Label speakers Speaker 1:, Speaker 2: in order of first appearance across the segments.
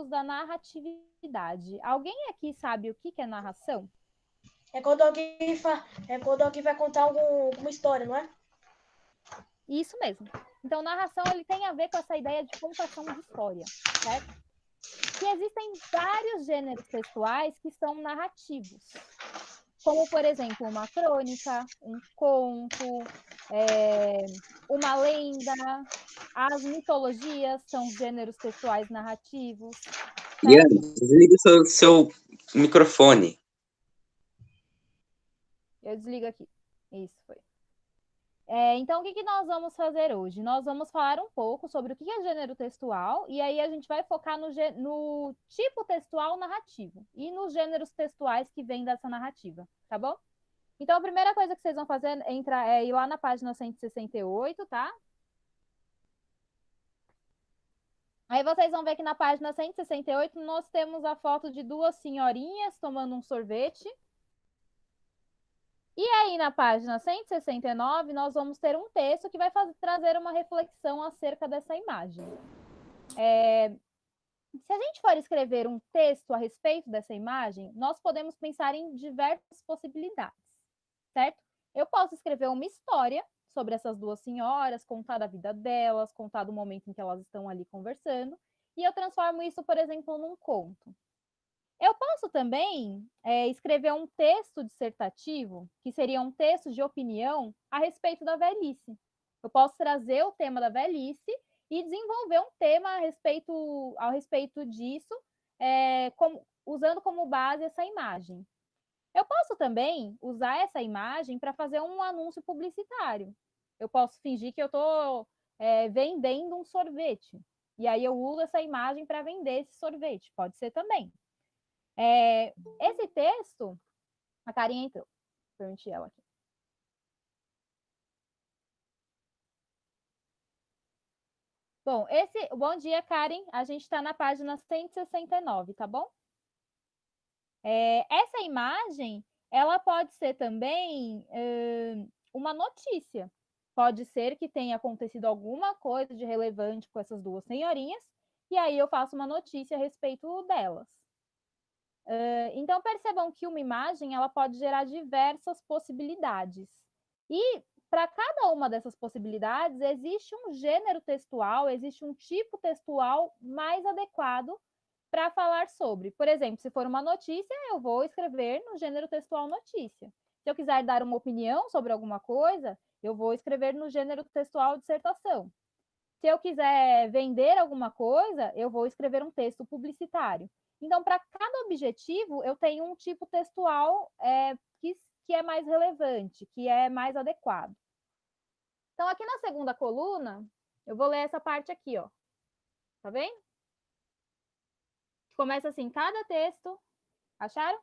Speaker 1: da narratividade. Alguém aqui sabe o que é narração?
Speaker 2: É quando alguém vai contar alguma história, não é?
Speaker 1: Isso mesmo. Então, narração ele tem a ver com essa ideia de contação de história, certo? E existem vários gêneros textuais que são narrativos, como, por exemplo, uma crônica, um conto, uma lenda. As mitologias são gêneros textuais narrativos,
Speaker 3: Ian,
Speaker 1: certo?
Speaker 3: desliga o seu microfone.
Speaker 1: Eu desligo aqui. Isso foi. Então, o que nós vamos fazer hoje? Nós vamos falar um pouco sobre o que é gênero textual, e aí a gente vai focar no tipo textual narrativo e nos gêneros textuais que vêm dessa narrativa, tá bom? Então, a primeira coisa que vocês vão fazer é ir lá na página 168, tá? Aí vocês vão ver que na página 168 nós temos a foto de duas senhorinhas tomando um sorvete. E aí, na página 169, nós vamos ter um texto que vai trazer uma reflexão acerca dessa imagem. Se a gente for escrever um texto a respeito dessa imagem, nós podemos pensar em diversas possibilidades, certo? Eu posso escrever uma história sobre essas duas senhoras, contar a vida delas, contar do momento em que elas estão ali conversando, e eu transformo isso, por exemplo, num conto. Eu posso também escrever um texto dissertativo, que seria um texto de opinião a respeito da velhice. Eu posso trazer o tema da velhice e desenvolver um tema ao respeito disso, usando como base essa imagem. Eu posso também usar essa imagem para fazer um anúncio publicitário. Eu posso fingir que eu estou vendendo um sorvete. E aí eu uso essa imagem para vender esse sorvete. Pode ser também. Esse texto, a Karen entrou, permiti ela aqui. Bom, bom dia, Karen. A gente está na página 169, tá bom? Essa imagem, ela pode ser também uma notícia. Pode ser que tenha acontecido alguma coisa de relevante com essas duas senhorinhas, e aí eu faço uma notícia a respeito delas. Então, percebam que uma imagem ela pode gerar diversas possibilidades. E para cada uma dessas possibilidades, existe um gênero textual, existe um tipo textual mais adequado para falar sobre. Por exemplo, se for uma notícia, eu vou escrever no gênero textual notícia. Se eu quiser dar uma opinião sobre alguma coisa, eu vou escrever no gênero textual dissertação. Se eu quiser vender alguma coisa, eu vou escrever um texto publicitário. Então, para cada objetivo, eu tenho um tipo textual que é mais relevante, que é mais adequado. Então, aqui na segunda coluna, eu vou ler essa parte aqui, ó. Tá vendo? Começa assim, cada texto. Acharam?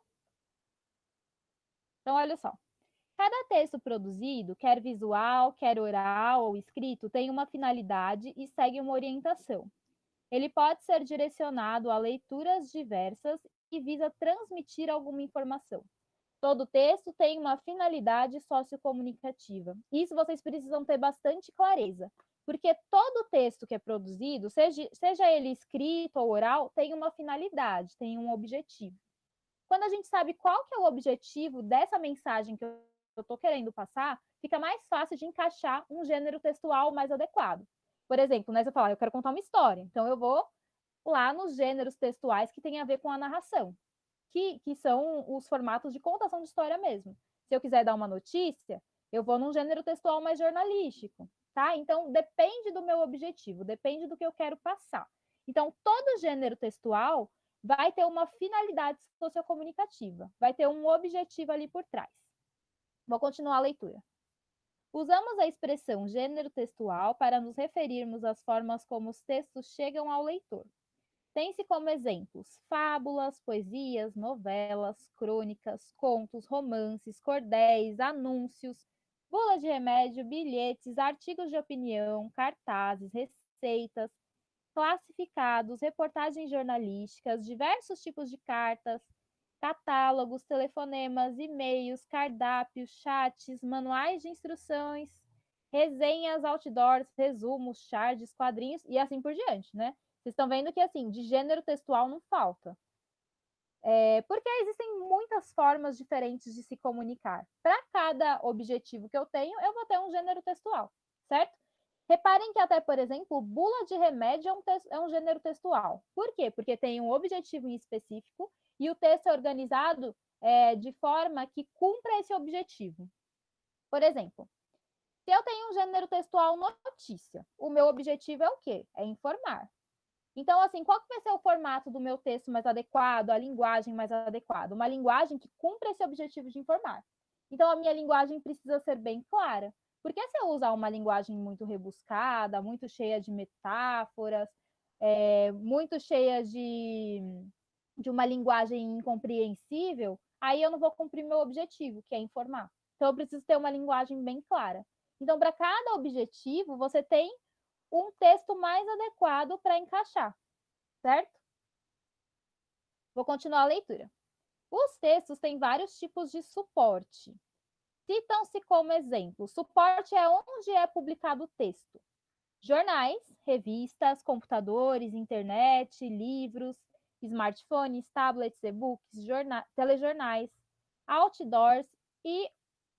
Speaker 1: Então, olha só. Cada texto produzido, quer visual, quer oral ou escrito, tem uma finalidade e segue uma orientação. Ele pode ser direcionado a leituras diversas e visa transmitir alguma informação. Todo texto tem uma finalidade sociocomunicativa. Isso vocês precisam ter bastante clareza, porque todo texto que é produzido, seja ele escrito ou oral, tem uma finalidade, tem um objetivo. Quando a gente sabe qual que é o objetivo dessa mensagem que eu estou querendo passar, fica mais fácil de encaixar um gênero textual mais adequado. Por exemplo, né, se eu falar, eu quero contar uma história, então eu vou lá nos gêneros textuais que tem a ver com a narração, que são os formatos de contação de história mesmo. Se eu quiser dar uma notícia, eu vou num gênero textual mais jornalístico, tá? Então, depende do meu objetivo, depende do que eu quero passar. Então, todo gênero textual vai ter uma finalidade sociocomunicativa, vai ter um objetivo ali por trás. Vou continuar a leitura. Usamos a expressão gênero textual para nos referirmos às formas como os textos chegam ao leitor. Tem-se como exemplos fábulas, poesias, novelas, crônicas, contos, romances, cordéis, anúncios, bula de remédio, bilhetes, artigos de opinião, cartazes, receitas, classificados, reportagens jornalísticas, diversos tipos de cartas, catálogos, telefonemas, e-mails, cardápios, chats, manuais de instruções, resenhas, outdoors, resumos, charges, quadrinhos e assim por diante, né? Vocês estão vendo que, assim, de gênero textual não falta. Porque existem muitas formas diferentes de se comunicar. Para cada objetivo que eu tenho, eu vou ter um gênero textual, certo? Reparem que até, por exemplo, bula de remédio é um gênero textual. Por quê? Porque tem um objetivo em específico e o texto é organizado de forma que cumpra esse objetivo. Por exemplo, se eu tenho um gênero textual notícia, o meu objetivo é o quê? É informar. Então, assim, qual que vai ser o formato do meu texto mais adequado, a linguagem mais adequada? Uma linguagem que cumpra esse objetivo de informar. Então, a minha linguagem precisa ser bem clara. Porque se eu usar uma linguagem muito rebuscada, muito cheia de metáforas, muito cheia de uma linguagem incompreensível, aí eu não vou cumprir meu objetivo, que é informar. Então, eu preciso ter uma linguagem bem clara. Então, para cada objetivo, você tem um texto mais adequado para encaixar, certo? Vou continuar a leitura. Os textos têm vários tipos de suporte. Citam-se como exemplo. Suporte é onde é publicado o texto. Jornais, revistas, computadores, internet, livros, smartphones, tablets, e-books, telejornais, outdoors e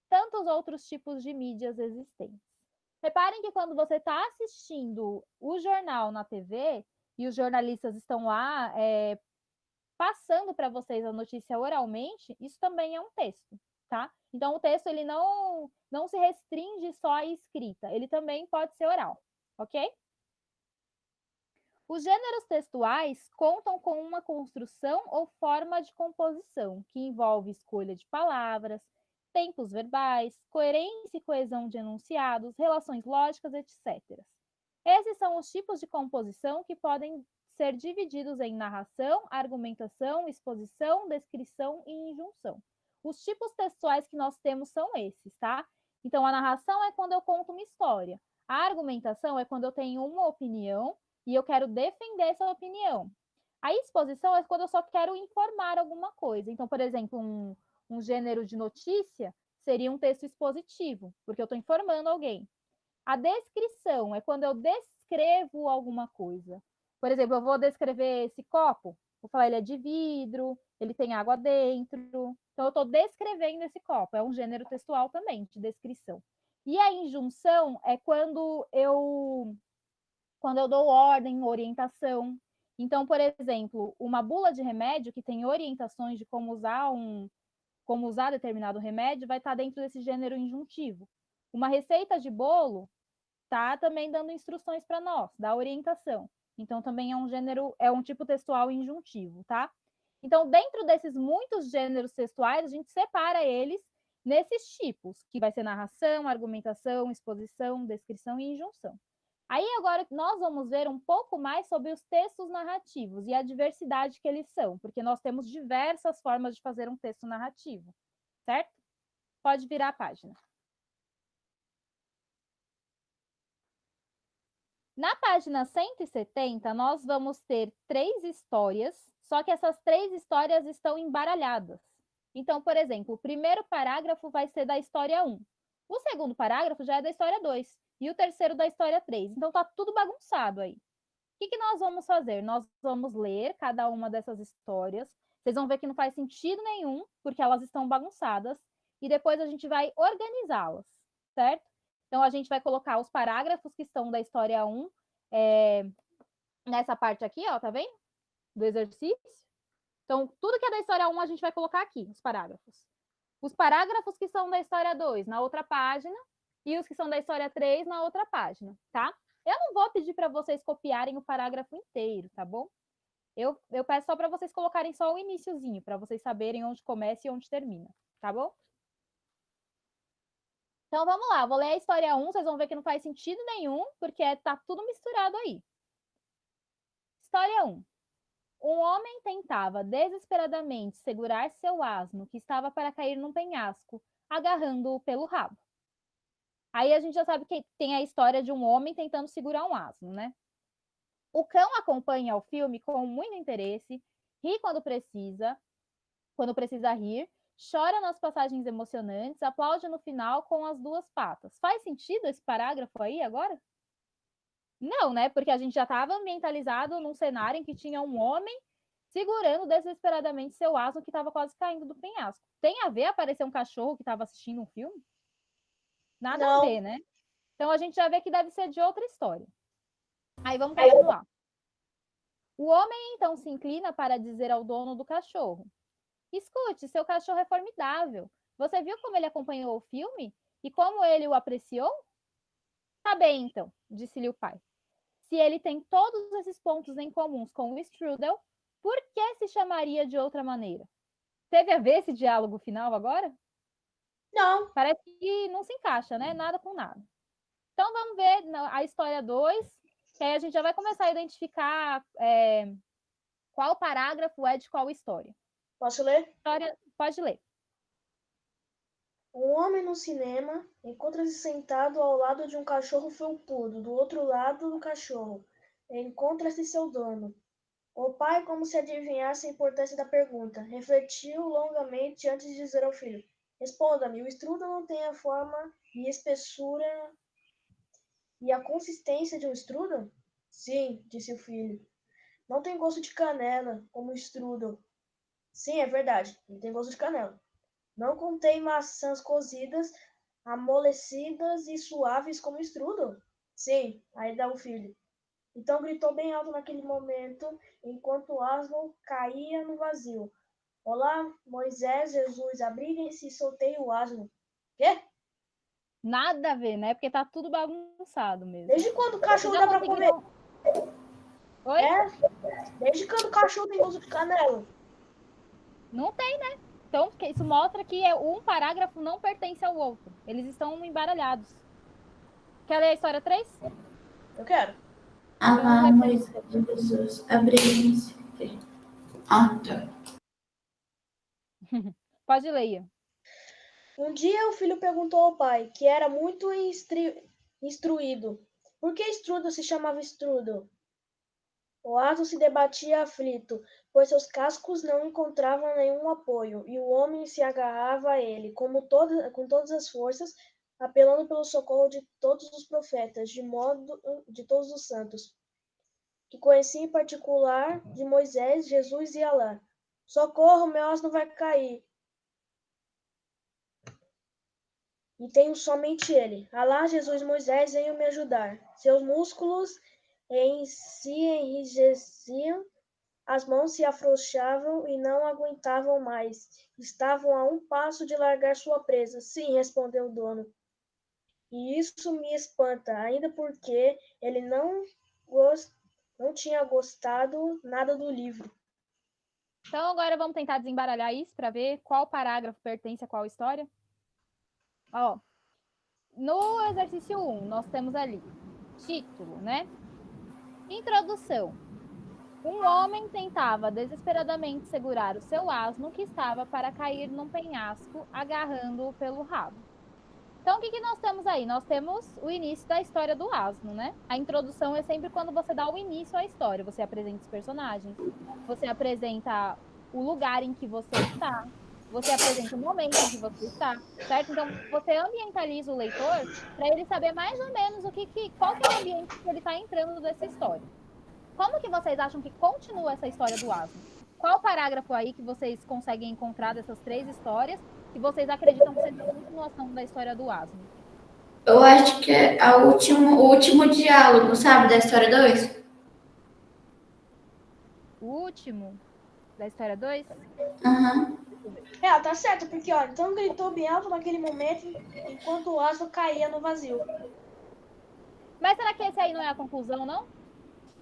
Speaker 1: tantos outros tipos de mídias existentes. Reparem que quando você está assistindo o jornal na TV e os jornalistas estão lá passando para vocês a notícia oralmente, isso também é um texto, tá? Então, o texto ele não se restringe só à escrita, ele também pode ser oral, ok? Os gêneros textuais contam com uma construção ou forma de composição que envolve escolha de palavras, tempos verbais, coerência e coesão de enunciados, relações lógicas, etc. Esses são os tipos de composição que podem ser divididos em narração, argumentação, exposição, descrição e injunção. Os tipos textuais que nós temos são esses, tá? Então, a narração é quando eu conto uma história. A argumentação é quando eu tenho uma opinião e eu quero defender essa opinião. A exposição é quando eu só quero informar alguma coisa. Então, por exemplo, um gênero de notícia seria um texto expositivo, porque eu estou informando alguém. A descrição é quando eu descrevo alguma coisa. Por exemplo, eu vou descrever esse copo, vou falar ele é de vidro, ele tem água dentro. Então, eu estou descrevendo esse copo. É um gênero textual também, de descrição. E a injunção é quando eu dou ordem, orientação. Então, por exemplo, uma bula de remédio que tem orientações de como usar determinado remédio vai estar dentro desse gênero injuntivo. Uma receita de bolo está também dando instruções para nós, dá orientação. Então, também é um tipo textual injuntivo, tá? Então, dentro desses muitos gêneros textuais, a gente separa eles nesses tipos, que vai ser narração, argumentação, exposição, descrição e injunção. Aí agora nós vamos ver um pouco mais sobre os textos narrativos e a diversidade que eles são, porque nós temos diversas formas de fazer um texto narrativo, certo? Pode virar a página. Na página 170, nós vamos ter 3 histórias, só que essas 3 histórias estão embaralhadas. Então, por exemplo, o primeiro parágrafo vai ser da história 1. O segundo parágrafo já é da história 2. E o terceiro da história 3. Então, tá tudo bagunçado aí. O que nós vamos fazer? Nós vamos ler cada uma dessas histórias. Vocês vão ver que não faz sentido nenhum, porque elas estão bagunçadas. E depois a gente vai organizá-las, certo? Então, a gente vai colocar os parágrafos que estão da história 1 nessa parte aqui, ó, tá vendo? Do exercício. Então, tudo que é da história 1 a gente vai colocar aqui, os parágrafos. Os parágrafos que são da história 2 na outra página e os que são da história 3 na outra página, tá? Eu não vou pedir para vocês copiarem o parágrafo inteiro, tá bom? Eu peço só para vocês colocarem só o iniciozinho, para vocês saberem onde começa e onde termina, tá bom? Então, vamos lá. Vou ler a história 1, vocês vão ver que não faz sentido nenhum, porque tá tudo misturado aí. História 1. Um homem tentava desesperadamente segurar seu asno, que estava para cair num penhasco, agarrando-o pelo rabo. Aí a gente já sabe que tem a história de um homem tentando segurar um asno, né? O cão acompanha o filme com muito interesse, ri quando precisa rir, chora nas passagens emocionantes, aplaude no final com as 2 patas. Faz sentido esse parágrafo aí agora? Não, né? Porque a gente já estava ambientalizado num cenário em que tinha um homem segurando desesperadamente seu asno que estava quase caindo do penhasco. Tem a ver aparecer um cachorro que estava assistindo um filme? Nada a
Speaker 2: Não.
Speaker 1: ver, né? Então a gente já vê que deve ser de outra história. Aí vamos continuar. O homem então se inclina para dizer ao dono do cachorro: escute, seu cachorro é formidável. Você viu como ele acompanhou o filme? E como ele o apreciou? Tá bem, então, disse-lhe o pai. Se ele tem todos esses pontos em comuns com o Strudel, por que se chamaria de outra maneira? Teve a ver esse diálogo final agora?
Speaker 2: Não.
Speaker 1: Parece que não se encaixa, né? Nada com nada. Então vamos ver a história 2, que aí a gente já vai começar a identificar qual parágrafo é de qual história.
Speaker 2: Posso ler?
Speaker 1: História, pode ler.
Speaker 2: Um homem no cinema encontra-se sentado ao lado de um cachorro felpudo. Do outro lado do cachorro encontra-se seu dono. O pai, como se adivinhasse a importância da pergunta, refletiu longamente antes de dizer ao filho: responda-me, o strudel não tem a forma e espessura e a consistência de um strudel? Sim, disse o filho. Não tem gosto de canela, como o strudel. Sim, é verdade, ele tem gosto de canela. Não contém maçãs cozidas, amolecidas e suaves como o strudel? Sim, aí dá o filho. Então gritou bem alto naquele momento, enquanto o asno caía no vazio. Olá, Moisés, Jesus, abriguem-se e soltei o asno. Quê?
Speaker 1: Nada a ver, né? Porque tá tudo bagunçado mesmo.
Speaker 2: Desde quando o cachorro
Speaker 1: Vocês
Speaker 2: dá
Speaker 1: já
Speaker 2: pra comer?
Speaker 1: conseguiram... Oi?
Speaker 2: Desde quando o cachorro tem gosto de canela?
Speaker 1: Não tem, né? Então, isso mostra que um parágrafo não pertence ao outro. Eles estão embaralhados. Quer ler a história 3?
Speaker 2: Eu quero.
Speaker 4: Alá, Moisés, Jesus, abriu-se. Ah, tá.
Speaker 1: Pode ler, Ian.
Speaker 2: Um dia o filho perguntou ao pai, que era muito instruído, por que Strudel se chamava Strudel? O asno se debatia aflito, pois seus cascos não encontravam nenhum apoio, e o homem se agarrava a ele, com todas as forças, apelando pelo socorro de todos os profetas, de todos os santos, que conhecia em particular de Moisés, Jesus e Alá. Socorro, meu asno vai cair. E tenho somente ele. Alá, Jesus, Moisés, venham me ajudar. Seus músculos em si enrijeciam, as mãos se afrouxavam e não aguentavam mais. Estavam a um passo de largar sua presa. Sim, respondeu o dono. E isso me espanta, ainda porque ele não tinha gostado nada do livro.
Speaker 1: Então, agora vamos tentar desembaralhar isso para ver qual parágrafo pertence a qual história. Ó, no exercício 1, nós temos ali título, né? Introdução. Um homem tentava desesperadamente segurar o seu asno que estava para cair num penhasco, agarrando-o pelo rabo. Então, o que nós temos aí? Nós temos o início da história do asno, né? A introdução é sempre quando você dá o início à história. Você apresenta os personagens, você apresenta o lugar em que você está, você apresenta o momento em que você está, certo? Então, você ambientaliza o leitor para ele saber mais ou menos qual que é o ambiente que ele está entrando dessa história. Como que vocês acham que continua essa história do asno? Qual parágrafo aí que vocês conseguem encontrar dessas 3 histórias que vocês acreditam que seja a continuação da história do asno?
Speaker 4: Eu acho que é o último diálogo, sabe, da história 2?
Speaker 1: O último da história 2?
Speaker 4: Aham.
Speaker 2: Tá certo, porque, ó, então gritou bem alto naquele momento, enquanto o asno caía no vazio.
Speaker 1: Mas será que esse aí não é a conclusão, não?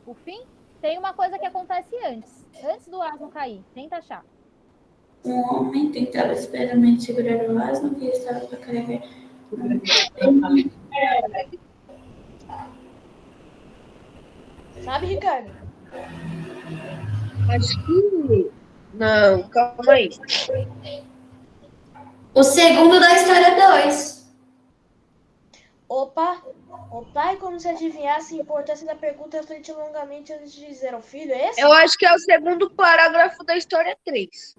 Speaker 1: O fim? Tem uma coisa que acontece antes do asno cair. Tenta achar.
Speaker 4: Um homem tentava desesperadamente segurar o asno que estava para cair.
Speaker 2: Sabe, Ricardo?
Speaker 5: Acho que. Não, calma aí.
Speaker 4: O segundo da história 2.
Speaker 2: Opa! O pai, como se adivinhasse a importância da pergunta, refletiu longamente antes de dizer ao filho, esse?
Speaker 5: Eu acho que é o segundo parágrafo da história 3.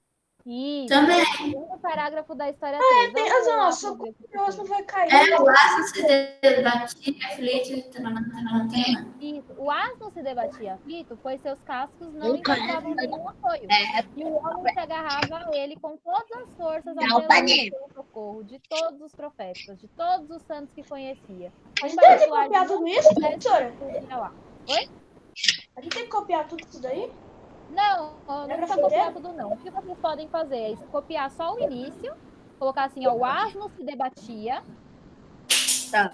Speaker 1: Isso.
Speaker 4: Também.
Speaker 1: Segundo parágrafo da história 3.
Speaker 2: Tem
Speaker 1: Vamos
Speaker 2: razão,
Speaker 1: lá
Speaker 2: ó,
Speaker 1: pra
Speaker 2: só
Speaker 1: ver o que
Speaker 2: o asno
Speaker 1: tem.
Speaker 2: vai cair.
Speaker 4: O asno se debatia, aflito, tananã.
Speaker 1: Isso. O asno se debatia aflito, pois seus cascos não encontravam nenhum apoio. E o homem se agarrava a ele com todas as forças, apelando pelo socorro de todos os profetas, de todos os santos que conhecia.
Speaker 2: A
Speaker 1: Em
Speaker 2: gente tem que
Speaker 1: particular,
Speaker 2: copiar
Speaker 1: de
Speaker 2: tudo isso, professora?
Speaker 1: lá.
Speaker 2: A gente tem que copiar tudo isso daí?
Speaker 1: Não, não
Speaker 2: É pra
Speaker 1: precisa copiar
Speaker 2: fuder?
Speaker 1: tudo, não. O que vocês podem fazer é copiar só o início, colocar assim, ó, o asno se debatia.
Speaker 5: Tá.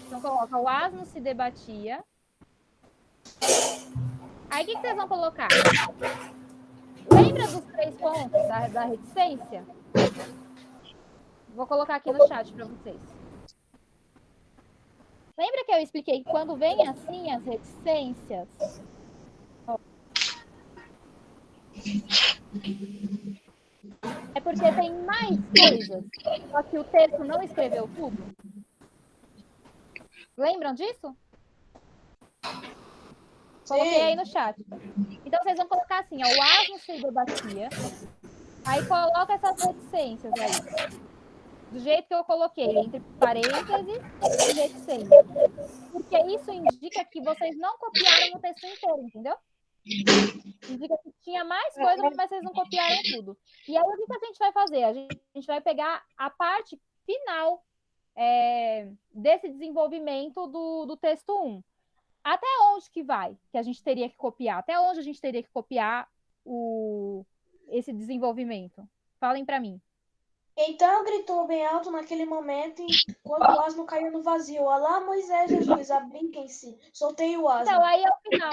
Speaker 1: Então coloca o asno se debatia. Aí o que vocês vão colocar? Lembra dos 3 pontos da reticência? Vou colocar aqui no chat para vocês. Lembra que eu expliquei que quando vem assim as reticências, é porque tem mais coisas, só que o texto não escreveu tudo? Lembram disso? Coloquei aí no chat. Então, vocês vão colocar assim, ó, o asno se debatia, aí coloca essas reticências aí. Do jeito que eu coloquei, entre parênteses e reticências. Porque isso indica que vocês não copiaram o texto inteiro, entendeu? Indica que tinha mais coisa, mas vocês não copiaram tudo. E aí, o que a gente vai fazer? A gente vai pegar a parte final desse desenvolvimento do texto 1. Até onde que vai? Que a gente teria que copiar? Até onde a gente teria que copiar esse desenvolvimento? Falem para mim.
Speaker 2: Então gritou bem alto naquele momento, enquanto o asno caiu no vazio. Alá, Moisés, Jesus, abriguem-se. Soltei o asno.
Speaker 1: Então, aí é o final.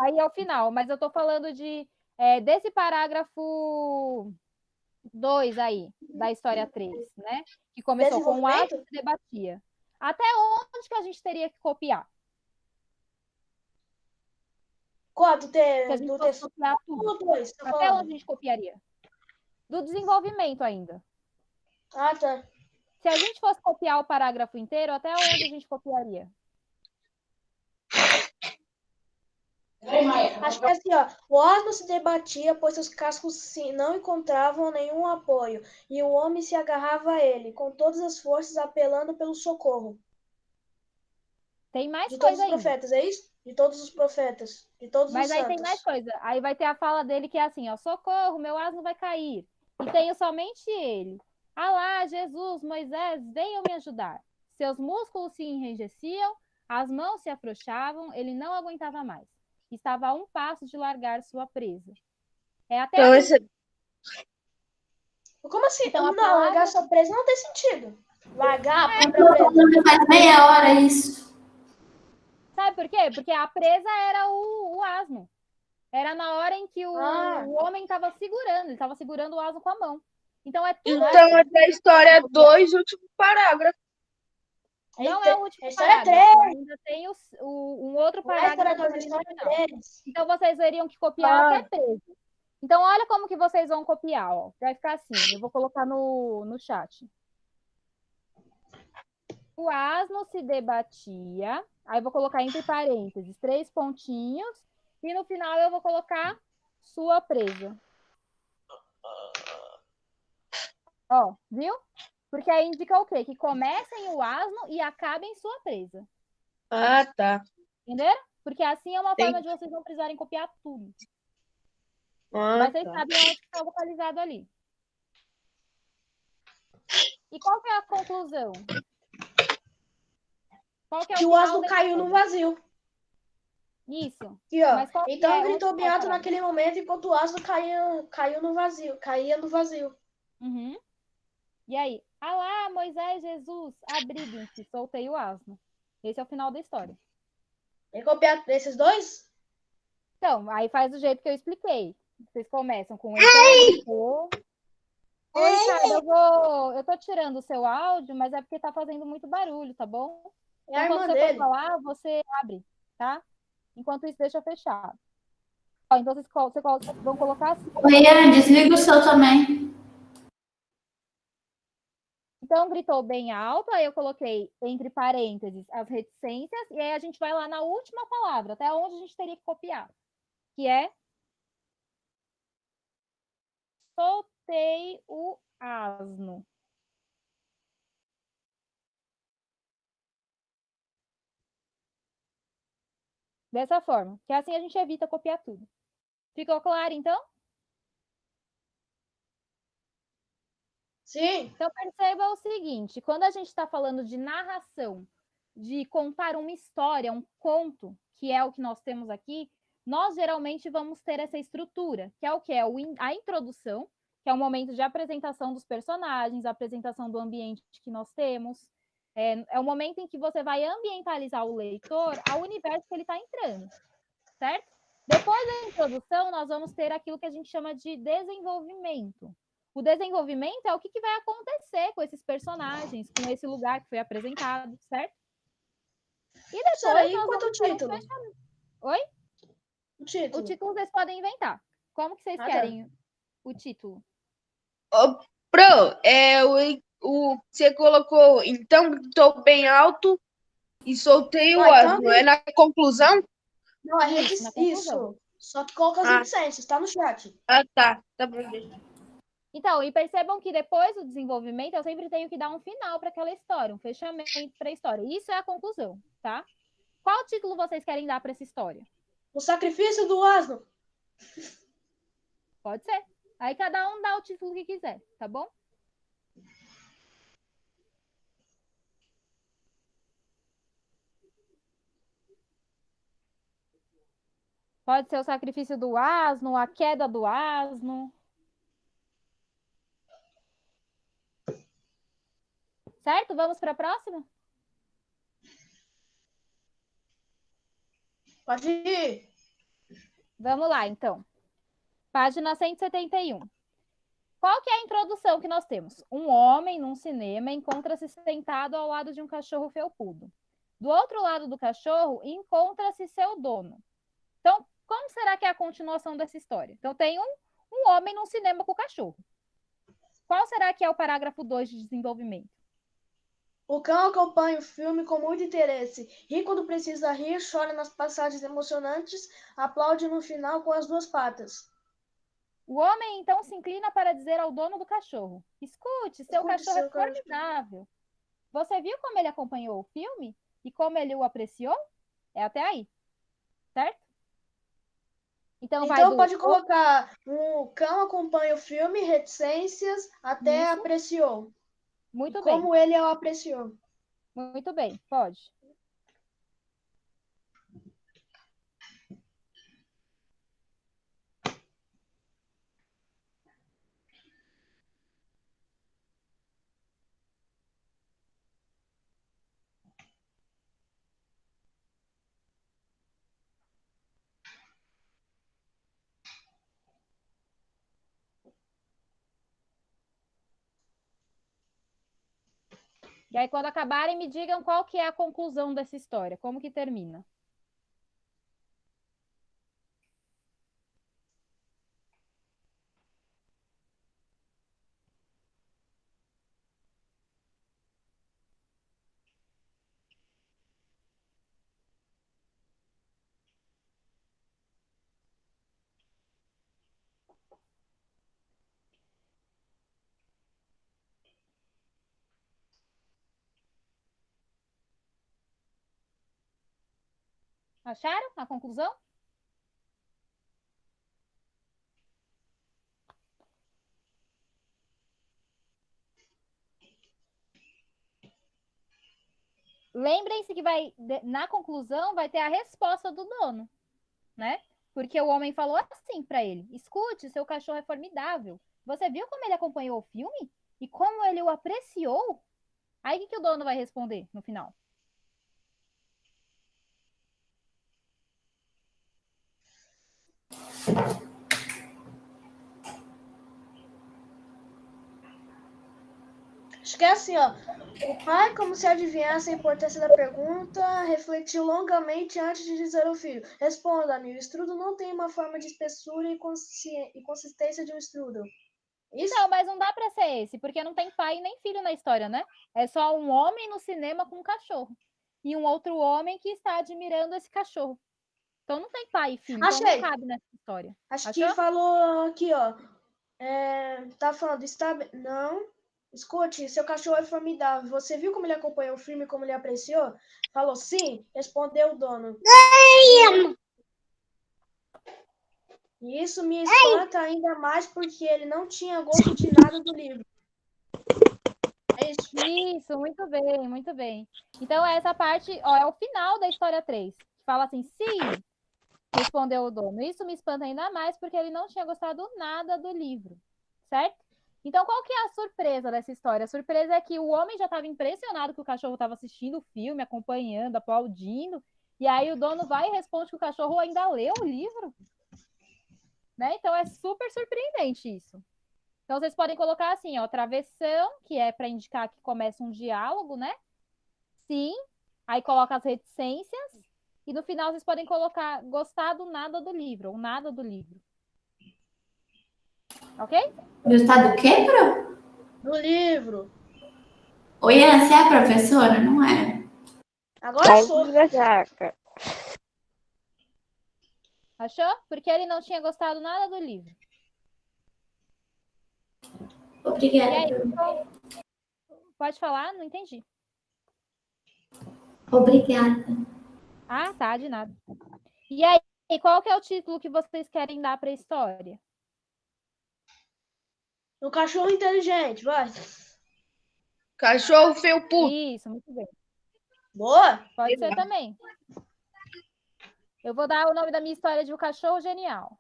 Speaker 1: Aí é o final. Mas eu estou falando desse parágrafo 2 aí, da história 3, né? Que começou com o asno que se debatia. Até onde que a gente teria que copiar?
Speaker 2: Qual?
Speaker 1: Se a gente fosse copiar tudo.
Speaker 2: Dois, tá
Speaker 1: Até
Speaker 2: falando?
Speaker 1: onde a gente copiaria? Do desenvolvimento ainda.
Speaker 2: Ah, tá.
Speaker 1: Se a gente fosse copiar o parágrafo inteiro, até onde a gente copiaria?
Speaker 2: Acho que é assim, ó. O asno se debatia, pois seus cascos não encontravam nenhum apoio, e o homem se agarrava a ele, com todas as forças, apelando pelo socorro.
Speaker 1: Tem mais
Speaker 2: De
Speaker 1: coisa
Speaker 2: todos os
Speaker 1: ainda.
Speaker 2: profetas, é isso? De todos os profetas, de todos
Speaker 1: Mas
Speaker 2: os
Speaker 1: aí
Speaker 2: santos.
Speaker 1: tem mais coisa. Aí vai ter a fala dele que é assim, ó, socorro, meu asno vai cair. E tenho somente ele. Alá, Jesus, Moisés, venham me ajudar. Seus músculos se enrijeciam, as mãos se afrouxavam, ele não aguentava mais. Estava a um passo de largar sua presa. É até
Speaker 5: Então,
Speaker 1: aí.
Speaker 5: esse...
Speaker 2: Como assim?
Speaker 1: Então, a
Speaker 2: não,
Speaker 1: palavra-
Speaker 2: largar sua presa não tem sentido. Largar a
Speaker 4: Eu
Speaker 2: própria
Speaker 4: tô
Speaker 2: presa.
Speaker 4: falando faz meia hora isso.
Speaker 1: Sabe por quê? Porque a presa era o asno. Era na hora em que o homem estava segurando, ele estava segurando o asno com a mão. Então é tudo.
Speaker 5: Então, é da história 2, último parágrafo.
Speaker 1: Não é o último
Speaker 2: A história
Speaker 1: parágrafo,
Speaker 2: 3.
Speaker 1: ainda tem um outro
Speaker 2: A história
Speaker 1: parágrafo
Speaker 2: 2, a
Speaker 1: ali no
Speaker 2: história
Speaker 1: final.
Speaker 2: 3.
Speaker 1: Então vocês teriam que copiar até 13. Então olha como que vocês vão copiar, ó. Vai ficar assim, eu vou colocar no chat. O asno se debatia, aí eu vou colocar entre parênteses 3 pontinhos, e no final eu vou colocar sua presa. Ó, viu? Porque aí indica o quê? Que comecem o asno e acabem sua presa.
Speaker 5: Ah, tá.
Speaker 1: Entenderam? Porque assim é uma forma de vocês não precisarem copiar tudo. Mas vocês sabem onde está localizado ali. E qual que é a conclusão? Qual que é o
Speaker 2: Que o
Speaker 1: final
Speaker 2: asno
Speaker 1: da
Speaker 2: caiu no
Speaker 1: história?
Speaker 2: vazio.
Speaker 1: Isso.
Speaker 2: Aqui, ó.
Speaker 1: Mas qual que
Speaker 2: Então
Speaker 1: é?
Speaker 2: gritou
Speaker 1: Onde
Speaker 2: bem
Speaker 1: tá a
Speaker 2: alto
Speaker 1: palavra?
Speaker 2: naquele momento, enquanto o asno caiu no vazio. Caía no vazio.
Speaker 1: Uhum. E aí? Alá, Moisés, Jesus, abriguem-se, soltei o asno. Esse é o final da história.
Speaker 2: Tem que copiar esses dois?
Speaker 1: Então, aí faz do jeito que eu expliquei. Vocês começam com então Oi, Ricardo, eu tô tirando o seu áudio, mas é porque tá fazendo muito barulho, tá bom?
Speaker 2: É a
Speaker 1: Então,
Speaker 2: irmã
Speaker 1: quando você for
Speaker 2: dele.
Speaker 1: falar, você abre, tá? Enquanto isso, deixa fechado. Ó, então, vocês vão colocar assim.
Speaker 4: Ian, desliga o seu também.
Speaker 1: Então, gritou bem alto, aí eu coloquei entre parênteses as reticências, e aí a gente vai lá na última palavra, até onde a gente teria que copiar, que é soltei o asno. Dessa forma, que assim a gente evita copiar tudo. Ficou claro, então?
Speaker 2: Sim.
Speaker 1: Então, perceba o seguinte, quando a gente está falando de narração, de contar uma história, um conto, que é o que nós temos aqui, nós geralmente vamos ter essa estrutura, que é o que? É a introdução, que é o momento de apresentação dos personagens, a apresentação do ambiente que nós temos, é o momento em que você vai ambientalizar o leitor ao universo que ele está entrando, certo? Depois da introdução, nós vamos ter aquilo que a gente chama de desenvolvimento. O desenvolvimento é o que vai acontecer com esses personagens, com esse lugar que foi apresentado, certo? E depois
Speaker 2: Sarah, e
Speaker 1: nós
Speaker 2: quanto o
Speaker 1: vamos ter um
Speaker 2: título?
Speaker 1: fechamento. Oi?
Speaker 2: O título.
Speaker 1: O título vocês podem inventar. Como que vocês
Speaker 2: Tá.
Speaker 1: querem o título?
Speaker 5: Você colocou, então, estou bem alto e soltei o
Speaker 2: Ah, então
Speaker 5: asno. É na conclusão?
Speaker 2: Não, é
Speaker 1: Isso, na conclusão.
Speaker 2: isso. Só que coloca as
Speaker 5: Ah.
Speaker 2: reticências, tá no chat.
Speaker 5: Ah, tá. Tá bom.
Speaker 1: Então, e percebam que depois do desenvolvimento, eu sempre tenho que dar um final para aquela história, um fechamento para a história. Isso é a conclusão, tá? Qual título vocês querem dar para essa história?
Speaker 2: O sacrifício do asno.
Speaker 1: Pode ser. Aí cada um dá o título que quiser, tá bom? Pode ser o sacrifício do asno, a queda do asno. Certo? Vamos para a próxima?
Speaker 2: Pode ir.
Speaker 1: Vamos lá, então. Página 171. Qual que é a introdução que nós temos? Um homem num cinema encontra-se sentado ao lado de um cachorro felpudo. Do outro lado do cachorro encontra-se seu dono. Então, como será que é a continuação dessa história? Então, tem um homem num cinema com o cachorro. Qual será que é o parágrafo 2 de desenvolvimento?
Speaker 2: O cão acompanha o filme com muito interesse. Ri quando precisa rir, chora nas passagens emocionantes, aplaude no final com as duas patas.
Speaker 1: O homem, então, se inclina para dizer ao dono do cachorro: escute, seu cachorro é formidável. Você viu como ele acompanhou o filme? E como ele o apreciou? É até aí. Certo? Então
Speaker 2: pode colocar o cão acompanha o filme, reticências, até
Speaker 1: Isso.
Speaker 2: apreciou.
Speaker 1: Muito
Speaker 2: bem. Como ele o apreciou.
Speaker 1: Muito bem, pode. E aí, quando acabarem, me digam qual que é a conclusão dessa história, como que termina. Acharam a conclusão? Lembrem-se que na conclusão vai ter a resposta do dono, né? Porque o homem falou assim para ele: escute, seu cachorro é formidável. Você viu como ele acompanhou o filme? E como ele o apreciou? Aí o que o dono vai responder no final?
Speaker 2: Acho que é assim, ó. O pai, como se adivinhasse a importância da pergunta, refletiu longamente antes de dizer ao filho: responda, amigo, o estrudo não tem uma forma de espessura e consistência de um estrudo. Isso?
Speaker 1: Não, mas não dá para ser esse, porque não tem pai nem filho na história, né? É só um homem no cinema com um cachorro. E um outro homem que está admirando esse cachorro. Então não tem pai e filho, então
Speaker 2: Achei.
Speaker 1: não cabe nessa história.
Speaker 2: Acho
Speaker 1: Achou?
Speaker 2: que falou aqui, ó. Tá falando, não. Escute, seu cachorro é formidável. Você viu como ele acompanhou o filme, como ele apreciou? Falou sim, respondeu o dono. E isso me espanta ainda mais porque ele não tinha gosto de nada do livro. É isso.
Speaker 1: Isso, muito bem, muito bem. Então, essa parte, ó, é o final da história 3. Fala assim, sim, respondeu o dono. Isso me espanta ainda mais porque ele não tinha gostado nada do livro, certo? Então, qual que é a surpresa dessa história? A surpresa é que o homem já estava impressionado que o cachorro estava assistindo o filme, acompanhando, aplaudindo, e aí o dono vai e responde que o cachorro ainda leu o livro, né? Então, é super surpreendente isso. Então, vocês podem colocar assim, ó, travessão, que é para indicar que começa um diálogo, né? Sim, aí coloca as reticências, e no final vocês podem colocar gostado nada do livro, ou nada do livro. Ok?
Speaker 4: Gostar do quê, Pro?
Speaker 2: No livro.
Speaker 4: Ô, Ian, você é a professora? Não é?
Speaker 2: Agora sou.
Speaker 1: Achou? Porque ele não tinha gostado nada do livro. E
Speaker 4: Obrigada,
Speaker 1: aí,
Speaker 4: Pro.
Speaker 1: pode falar? Não entendi.
Speaker 4: Obrigada.
Speaker 1: Ah, tá, de nada. E aí, qual que é o título que vocês querem dar para a história?
Speaker 2: O cachorro inteligente, vai.
Speaker 5: Cachorro felpudo.
Speaker 1: Isso, muito bem.
Speaker 2: Boa.
Speaker 1: Pode ser também. Eu vou dar o nome da minha história de O Cachorro Genial.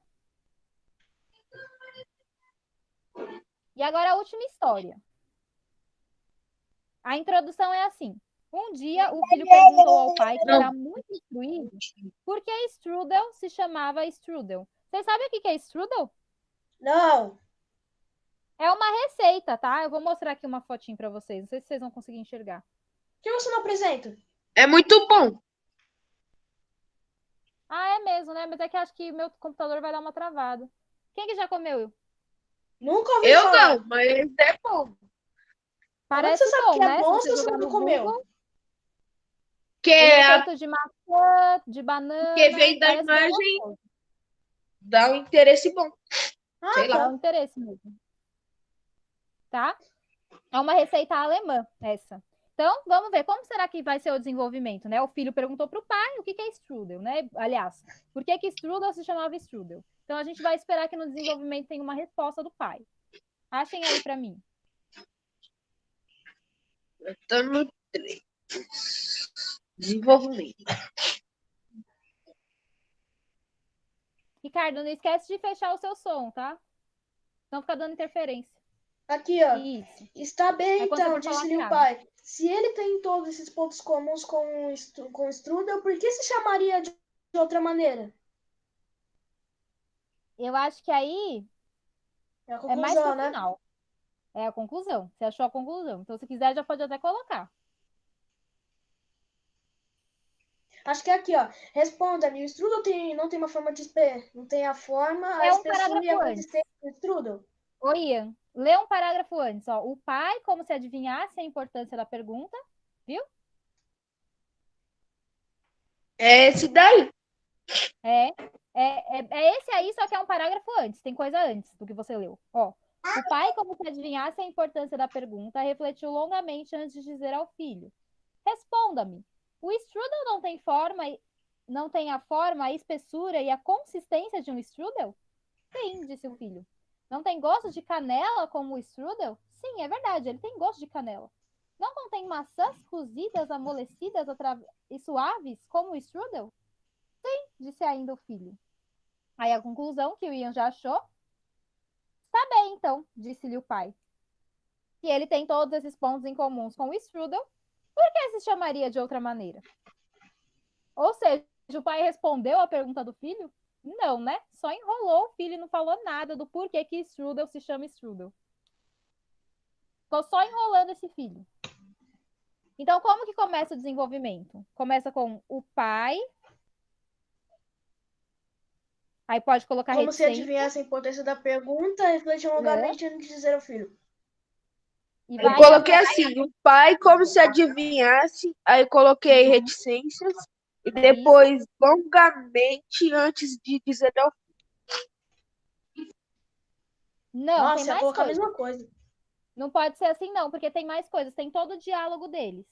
Speaker 1: E agora a última história. A introdução é assim. Um dia, o filho perguntou ao pai, que era muito instruído, por que Strudel se chamava Strudel. Vocês sabem o que é Strudel?
Speaker 2: Não.
Speaker 1: É uma receita, tá? Eu vou mostrar aqui uma fotinho para vocês. Não sei se vocês vão conseguir enxergar.
Speaker 2: Por que você não apresenta?
Speaker 5: É muito bom.
Speaker 1: Ah, é mesmo, né? Mas é que acho que meu computador vai dar uma travada. Quem que já comeu?
Speaker 2: Nunca ouvi
Speaker 5: Eu
Speaker 2: falar.
Speaker 5: não, mas é bom.
Speaker 2: Como
Speaker 1: Parece
Speaker 2: você sabe
Speaker 1: bom,
Speaker 2: que é
Speaker 1: né?
Speaker 2: bom
Speaker 1: Se
Speaker 2: se
Speaker 1: você
Speaker 2: você
Speaker 1: jogar
Speaker 2: nunca
Speaker 1: no
Speaker 2: comeu?
Speaker 1: Google,
Speaker 5: Que
Speaker 1: ele
Speaker 5: é
Speaker 1: é
Speaker 5: a
Speaker 1: feito de maçã, de
Speaker 5: que
Speaker 1: banana,
Speaker 5: vem da
Speaker 1: parece bem
Speaker 5: imagem,
Speaker 1: gostoso.
Speaker 5: dá um interesse bom.
Speaker 2: Ah,
Speaker 5: Sei
Speaker 1: Dá
Speaker 5: lá.
Speaker 1: um interesse mesmo. Tá? É uma receita alemã, essa. Então, vamos ver como será que vai ser o desenvolvimento, né? O filho perguntou para o pai o que é strudel, né? Aliás, por que strudel se chamava strudel? Então, a gente vai esperar que no desenvolvimento tenha uma resposta do pai. Achem aí para mim.
Speaker 5: Tô no 3. Desenvolvimento.
Speaker 1: Ricardo, não esquece de fechar o seu som, tá? Não fica dando interferência.
Speaker 2: aqui, ó.
Speaker 1: Isso.
Speaker 2: Está bem,
Speaker 1: Aí quando você
Speaker 2: então,
Speaker 1: for falar,
Speaker 2: disse-lhe
Speaker 1: você
Speaker 2: o
Speaker 1: abre.
Speaker 2: pai. Se ele tem todos esses pontos comuns com Strudel, por que se chamaria de outra maneira?
Speaker 1: Eu acho que aí
Speaker 2: É a
Speaker 1: é mais pro
Speaker 2: conclusão, né?
Speaker 1: final. É a conclusão. Você achou a conclusão. Então, se quiser, já pode até colocar.
Speaker 2: Acho que é aqui, ó. Responda-me. O Strudel não tem uma forma de não tem a forma, a
Speaker 1: É um
Speaker 2: espessura e a
Speaker 1: parágrafo antes.
Speaker 2: consistência do Strudel.
Speaker 1: Ô, Ian, lê um parágrafo antes. Ó. O pai, como se adivinhasse a importância da pergunta, viu?
Speaker 5: É esse daí.
Speaker 1: É esse aí, só que é um parágrafo antes. Tem coisa antes do que você leu. Ó. O pai, como se adivinhasse a importância da pergunta, refletiu longamente antes de dizer ao filho: Responda-me. O strudel não tem a forma, a espessura e a consistência de um strudel? Sim, disse o filho. Não tem gosto de canela como o strudel? Sim, é verdade, ele tem gosto de canela. Não contém maçãs cozidas, amolecidas e suaves como o strudel? Sim, disse ainda o filho. Aí a conclusão que o Ian já achou. Tá bem, então, disse-lhe o pai. Se ele tem todos esses pontos em comuns com o strudel, por que se chamaria de outra maneira? Ou seja, o pai respondeu a pergunta do filho? Não, né? Só enrolou o filho e não falou nada do porquê que strudel se chama strudel. Ficou só enrolando esse filho. Então, como que começa o desenvolvimento? Começa com o pai. Aí pode colocar
Speaker 2: Como se
Speaker 1: reticência.
Speaker 2: adivinhasse a importância da pergunta, refletiu longamente antes de dizer ao filho.
Speaker 1: E
Speaker 5: Eu
Speaker 1: vai
Speaker 5: coloquei
Speaker 1: até...
Speaker 5: assim, o pai como se adivinhasse, aí coloquei reticências e depois longamente antes de dizer ao
Speaker 1: Não,
Speaker 2: Nossa,
Speaker 1: tem
Speaker 2: ia
Speaker 1: mais
Speaker 2: colocar a
Speaker 1: coisas.
Speaker 2: mesma coisa.
Speaker 1: Não pode ser assim, não, porque tem mais coisas. Tem todo o diálogo deles.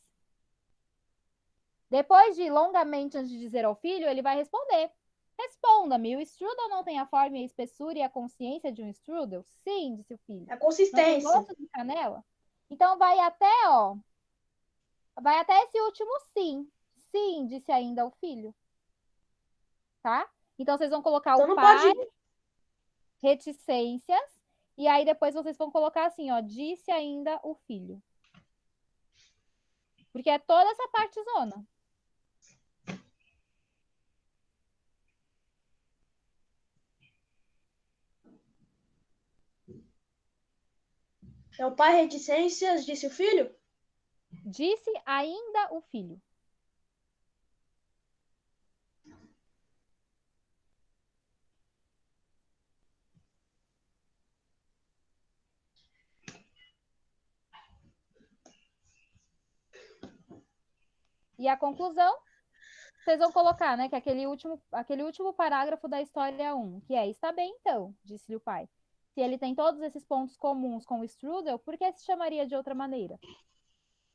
Speaker 1: Depois de longamente antes de dizer ao filho, ele vai responder. Responda-me, o strudel não tem a forma e a espessura e a consciência de um strudel? Sim, disse o filho.
Speaker 2: A
Speaker 1: Não tem
Speaker 2: consistência.
Speaker 1: gosto de canela? Então vai até, ó. Vai até esse último sim. Sim, disse ainda o filho. Tá? Então vocês vão colocar
Speaker 2: Então
Speaker 1: o
Speaker 2: não
Speaker 1: pai,
Speaker 2: pode.
Speaker 1: reticências, e aí depois vocês vão colocar assim, ó, disse ainda o filho. Porque é toda essa parte zona.
Speaker 2: É o pai reticências, disse o filho?
Speaker 1: Disse ainda o filho. E a conclusão, vocês vão colocar, né, que é aquele último parágrafo da história 1, que é, está bem então, disse-lhe o pai. Se ele tem todos esses pontos comuns com o strudel, por que se chamaria de outra maneira?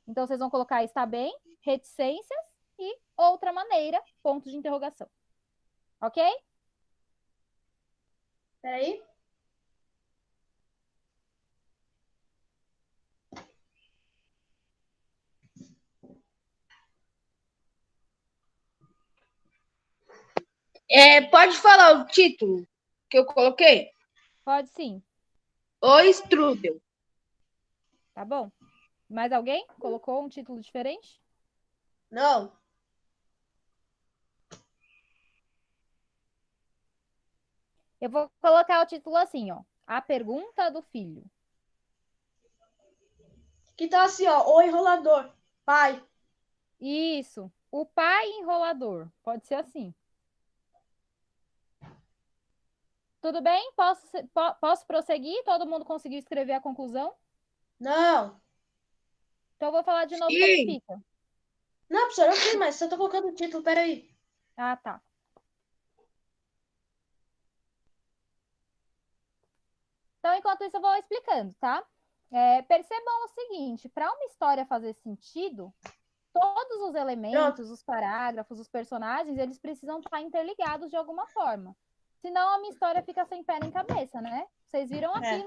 Speaker 1: Então, vocês vão colocar está bem, reticências e outra maneira, ponto de interrogação. Ok?
Speaker 2: Peraí.
Speaker 5: Pode falar o título que eu coloquei?
Speaker 1: Pode sim.
Speaker 5: O strudel.
Speaker 1: Tá bom? Mais alguém colocou um título diferente?
Speaker 2: Não.
Speaker 1: Eu vou colocar o título assim, ó. A pergunta do filho.
Speaker 2: Que tá assim, ó. O enrolador. Pai.
Speaker 1: Isso. O pai enrolador. Pode ser assim. Tudo bem? Posso prosseguir? Todo mundo conseguiu escrever a conclusão?
Speaker 2: Não.
Speaker 1: Então, eu vou falar de novo como
Speaker 5: Sim.
Speaker 1: fica.
Speaker 2: Não, professor, eu fiz, mas você tá colocando o título. Peraí.
Speaker 1: Ah, tá. Então, enquanto isso, eu vou explicando, tá? Percebam o seguinte: para uma história fazer sentido, todos os elementos, os parágrafos, os personagens, eles precisam estar interligados de alguma forma. Senão a minha história fica sem pé nem cabeça, né? Vocês viram aqui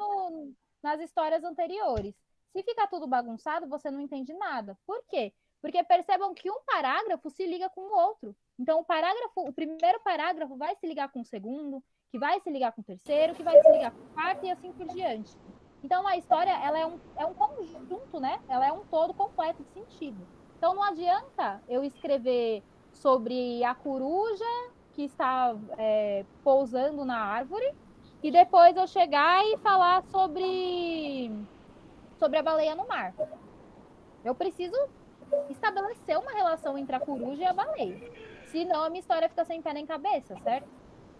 Speaker 1: nas histórias anteriores. Se ficar tudo bagunçado, você não entende nada. Por quê? Porque percebam que um parágrafo se liga com o outro. Então, o primeiro parágrafo vai se ligar com o segundo, que vai se ligar com o terceiro, que vai se ligar com o quarto e assim por diante. Então, a história ela é um conjunto, né? Ela é um todo completo de sentido. Então, não adianta eu escrever sobre a coruja que está pousando na árvore e depois eu chegar e falar sobre a baleia no mar. Eu preciso estabelecer uma relação entre a coruja e a baleia. Senão, a minha história fica sem pé nem cabeça, certo?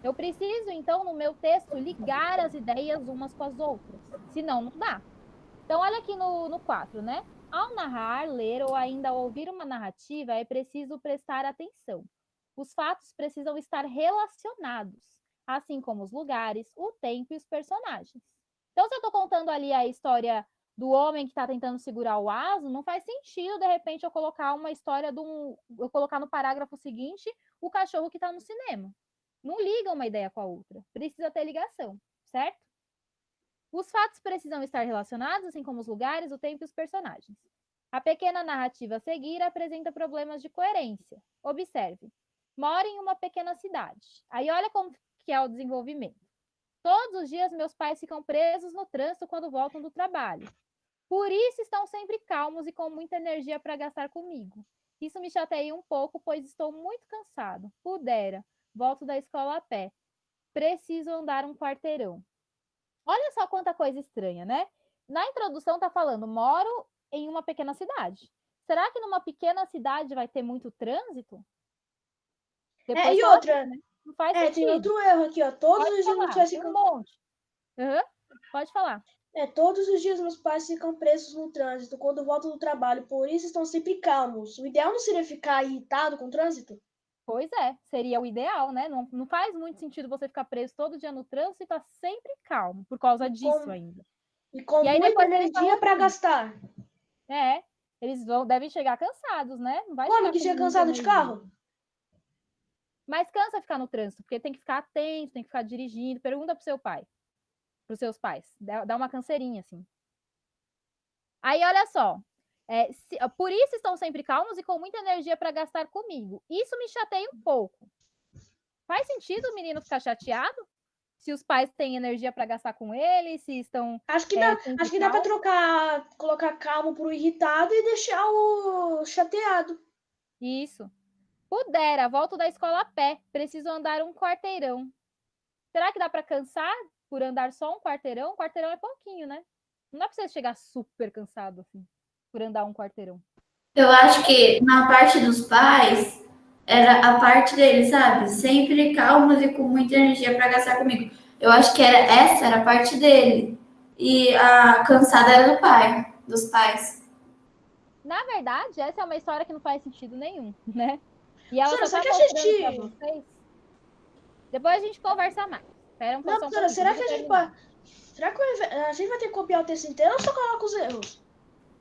Speaker 1: Eu preciso, então, no meu texto, ligar as ideias umas com as outras. Senão, não dá. Então, olha aqui no 4, né? Ao narrar, ler ou ainda ouvir uma narrativa, é preciso prestar atenção. Os fatos precisam estar relacionados, assim como os lugares, o tempo e os personagens. Então, se eu estou contando ali a história do homem que está tentando segurar o asno, não faz sentido, de repente, eu colocar uma história eu colocar no parágrafo seguinte o cachorro que está no cinema. Não liga uma ideia com a outra. Precisa ter ligação, certo? Os fatos precisam estar relacionados, assim como os lugares, o tempo e os personagens. A pequena narrativa a seguir apresenta problemas de coerência. Observe. Moro em uma pequena cidade. Aí olha como que é o desenvolvimento. Todos os dias meus pais ficam presos no trânsito quando voltam do trabalho. Por isso estão sempre calmos e com muita energia para gastar comigo. Isso me chateia um pouco, pois estou muito cansado. Pudera. Volto da escola a pé. Preciso andar um quarteirão. Olha só quanta coisa estranha, né? Na introdução tá falando, moro em uma pequena cidade. Será que numa pequena cidade vai ter muito trânsito? Depois
Speaker 2: E
Speaker 1: fala
Speaker 2: outra.
Speaker 1: assim, né? Não faz
Speaker 2: Tem
Speaker 1: sentido.
Speaker 2: outro erro aqui, ó. Todos os dias meus pais
Speaker 1: Tem
Speaker 2: ficam.
Speaker 1: um monte. Uhum. Pode falar.
Speaker 2: Todos os dias meus pais ficam presos no trânsito quando voltam do trabalho, por isso estão sempre calmos. O ideal não seria ficar irritado com o trânsito?
Speaker 1: Pois é, seria o ideal, né? Não faz muito sentido você ficar preso todo dia no trânsito e estar sempre calmo, por causa disso ainda.
Speaker 2: E com
Speaker 1: E aí
Speaker 2: muita
Speaker 1: depois eles
Speaker 2: energia
Speaker 1: falam
Speaker 2: para
Speaker 1: assim,
Speaker 2: gastar.
Speaker 1: eles devem chegar cansados, né? Não vai
Speaker 2: Como
Speaker 1: chegar
Speaker 2: que
Speaker 1: com
Speaker 2: chega
Speaker 1: muita
Speaker 2: cansado de
Speaker 1: energia.
Speaker 2: carro?
Speaker 1: Mas cansa ficar no trânsito, porque tem que ficar atento, tem que ficar dirigindo. Pergunta pro seu pai, pros seus pais. Dá uma canseirinha, assim. Aí, olha só. Por isso estão sempre calmos e com muita energia para gastar comigo. Isso me chateia um pouco. Faz sentido o menino ficar chateado? Se os pais têm energia para gastar com ele, se estão
Speaker 2: Acho que
Speaker 1: sempre
Speaker 2: dá para
Speaker 1: calmos.
Speaker 2: colocar calmo pro irritado e deixar o chateado.
Speaker 1: Isso. Pudera, volto da escola a pé. Preciso andar um quarteirão. Será que dá para cansar por andar só um quarteirão? Um quarteirão é pouquinho, né? Não dá para você chegar super cansado assim, por andar um quarteirão.
Speaker 4: Eu acho que na parte dos pais, era a parte deles, sabe? Sempre calmos e com muita energia para gastar comigo. Eu acho que essa era a parte dele. E a cansada era do pai, dos pais.
Speaker 1: Na verdade, essa é uma história que não faz sentido nenhum, né? E ela
Speaker 2: Professora,
Speaker 1: só
Speaker 2: será
Speaker 1: tá
Speaker 2: que
Speaker 1: mostrando para
Speaker 2: assistir?
Speaker 1: vocês. Depois a gente conversa mais. Espera
Speaker 2: Não,
Speaker 1: só um
Speaker 2: professora,
Speaker 1: pouquinho,
Speaker 2: será
Speaker 1: deixa
Speaker 2: que
Speaker 1: eu
Speaker 2: a gente
Speaker 1: terminar.
Speaker 2: pode... Será que a gente vai ter que copiar o texto inteiro ou só coloca os erros?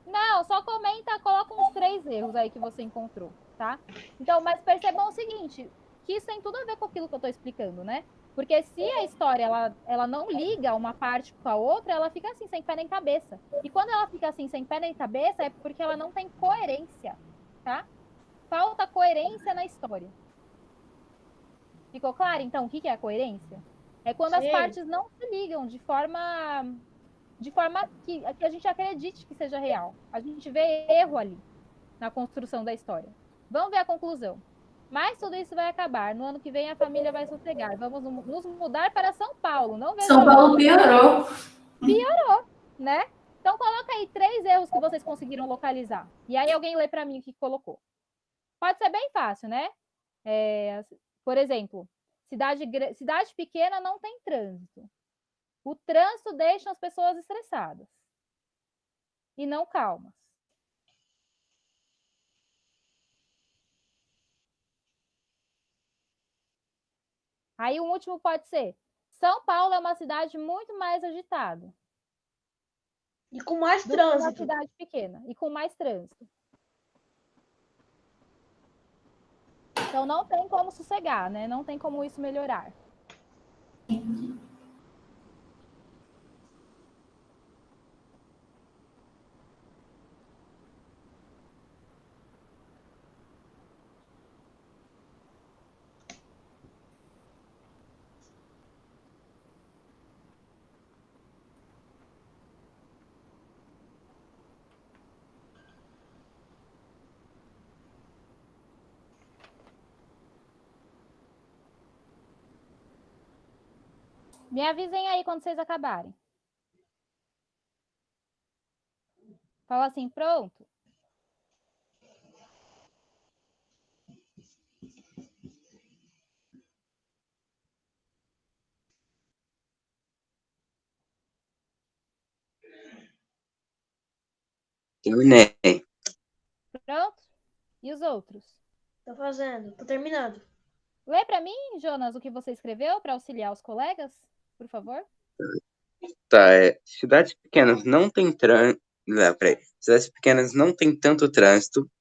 Speaker 1: Não, só comenta, coloca uns 3 erros aí que você encontrou, tá? Então, mas percebam o seguinte, que isso tem tudo a ver com aquilo que eu tô explicando, né? Porque se a história ela não liga uma parte com a outra, ela fica assim, sem pé nem cabeça. E quando ela fica assim, sem pé nem cabeça, é porque ela não tem coerência, tá? Falta coerência na história. Ficou claro, então, o que é a coerência? É quando as
Speaker 2: Sim.
Speaker 1: partes não se ligam de forma que a gente acredite que seja real. A gente vê erro ali na construção da história. Vamos ver a conclusão. Mas tudo isso vai acabar. No ano que vem a família vai sossegar. Vamos nos mudar para São Paulo. Não vejo
Speaker 4: São
Speaker 1: a hora,
Speaker 4: Paulo piorou.
Speaker 1: né? Então coloca aí 3 erros que vocês conseguiram localizar. E aí alguém lê para mim o que colocou. Pode ser bem fácil, né? Por exemplo, cidade pequena não tem trânsito. O trânsito deixa as pessoas estressadas e não calmas. Aí o último pode ser: São Paulo é uma cidade muito mais agitada
Speaker 2: E com mais
Speaker 1: do que uma
Speaker 2: trânsito.
Speaker 1: cidade pequena e com mais trânsito. Então não tem como sossegar, né? Não tem como isso melhorar. Me avisem aí quando vocês acabarem. Fala assim, pronto.
Speaker 3: Terminei.
Speaker 1: Pronto? E os outros?
Speaker 2: Tô fazendo, tô terminando.
Speaker 1: Lê para mim, Jonas, o que você escreveu para auxiliar os colegas, por favor.
Speaker 3: Tá, cidades pequenas não tem trânsito. Peraí. Cidades pequenas não tem tanto trânsito.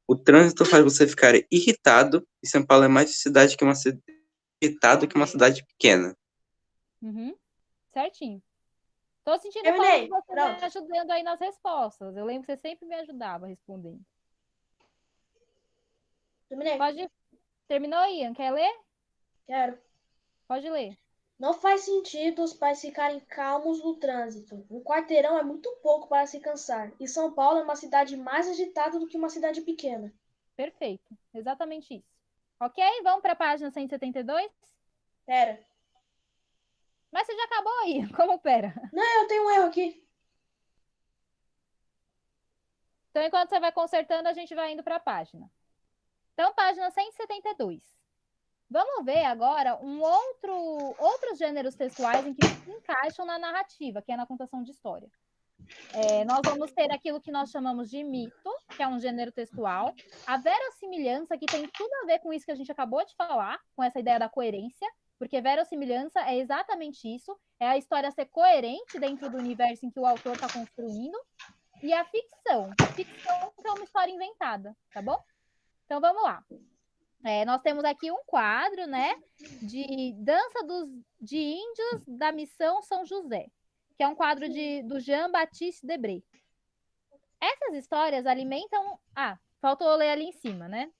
Speaker 3: O trânsito faz você ficar irritado. E São Paulo é mais cidade que uma irritado que uma cidade pequena.
Speaker 1: Uhum. Certinho. Tô sentindo falta de
Speaker 2: Terminei.
Speaker 1: você me
Speaker 2: Pronto.
Speaker 1: ajudando aí nas respostas. Eu lembro que você sempre me ajudava respondendo.
Speaker 2: Terminei.
Speaker 1: Pode. Terminou, Ian? Quer ler?
Speaker 2: Quero.
Speaker 1: Pode ler.
Speaker 2: Não faz sentido os pais ficarem calmos no trânsito. Um quarteirão é muito pouco para se cansar. E São Paulo é uma cidade mais agitada do que uma cidade pequena.
Speaker 1: Perfeito. Exatamente isso. Ok? Vamos para a página 172?
Speaker 2: Pera.
Speaker 1: Mas você já acabou aí. Como pera?
Speaker 2: Não, eu tenho um erro aqui.
Speaker 1: Então, enquanto você vai consertando, a gente vai indo para a página. Então, página 172. Vamos ver agora outros gêneros textuais em que se encaixam na narrativa, que é na contação de história. Nós vamos ter aquilo que nós chamamos de mito, que é um gênero textual, a verossimilhança, que tem tudo a ver com isso que a gente acabou de falar, com essa ideia da coerência, porque verossimilhança é exatamente isso, é a história ser coerente dentro do universo em que o autor está construindo, e a ficção. Ficção é uma história inventada, tá bom? Então vamos lá. Nós temos aqui um quadro, né, de Dança de Índios da Missão São José, que é um quadro do Jean-Baptiste Debré. Essas histórias alimentam... faltou eu ler ali em cima, né?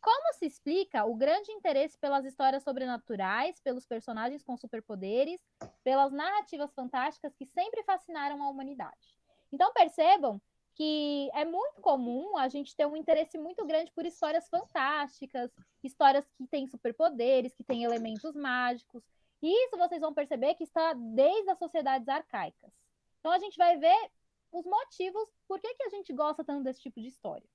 Speaker 1: Como se explica o grande interesse pelas histórias sobrenaturais, pelos personagens com superpoderes, pelas narrativas fantásticas que sempre fascinaram a humanidade? Então percebam que é muito comum a gente ter um interesse muito grande por histórias fantásticas, histórias que têm superpoderes, que têm elementos mágicos. E isso vocês vão perceber que está desde as sociedades arcaicas. Então a gente vai ver os motivos por que a gente gosta tanto desse tipo de história.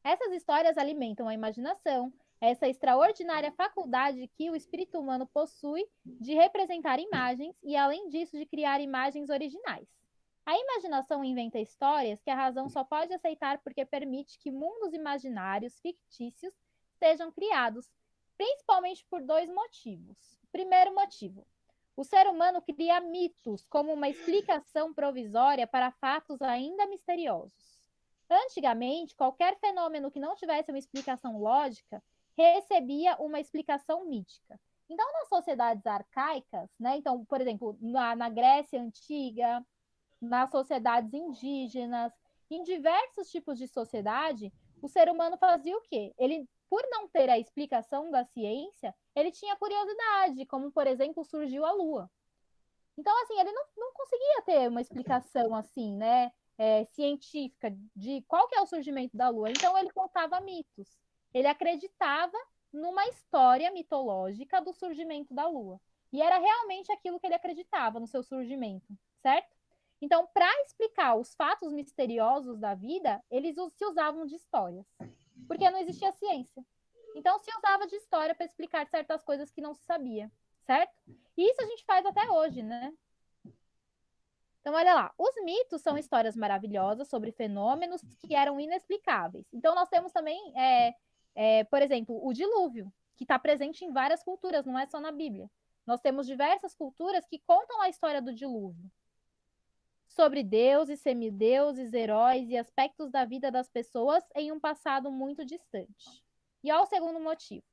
Speaker 1: Essas histórias alimentam a imaginação, essa extraordinária faculdade que o espírito humano possui de representar imagens e, além disso, de criar imagens originais. A imaginação inventa histórias que a razão só pode aceitar porque permite que mundos imaginários fictícios sejam criados, principalmente por 2 motivos. Primeiro motivo: o ser humano cria mitos como uma explicação provisória para fatos ainda misteriosos. Antigamente, qualquer fenômeno que não tivesse uma explicação lógica recebia uma explicação mítica. Então, nas sociedades arcaicas, né? Então, por exemplo, na Grécia Antiga, nas sociedades indígenas, em diversos tipos de sociedade, o ser humano fazia o quê? Ele, por não ter a explicação da ciência, ele tinha curiosidade, como, por exemplo, surgiu a Lua. Então, assim, ele não conseguia ter uma explicação assim, né? Científica de qual que é o surgimento da Lua. Então, ele contava mitos. Ele acreditava numa história mitológica do surgimento da Lua. E era realmente aquilo que ele acreditava no seu surgimento, certo? Então, para explicar os fatos misteriosos da vida, eles se usavam de histórias, porque não existia ciência. Então, se usava de história para explicar certas coisas que não se sabia, certo? E isso a gente faz até hoje, né? Então, olha lá, os mitos são histórias maravilhosas sobre fenômenos que eram inexplicáveis. Então, nós temos também, por exemplo, o dilúvio, que está presente em várias culturas, não é só na Bíblia. Nós temos diversas culturas que contam a história do dilúvio, sobre deuses, semideuses, heróis e aspectos da vida das pessoas em um passado muito distante. E ao segundo motivo,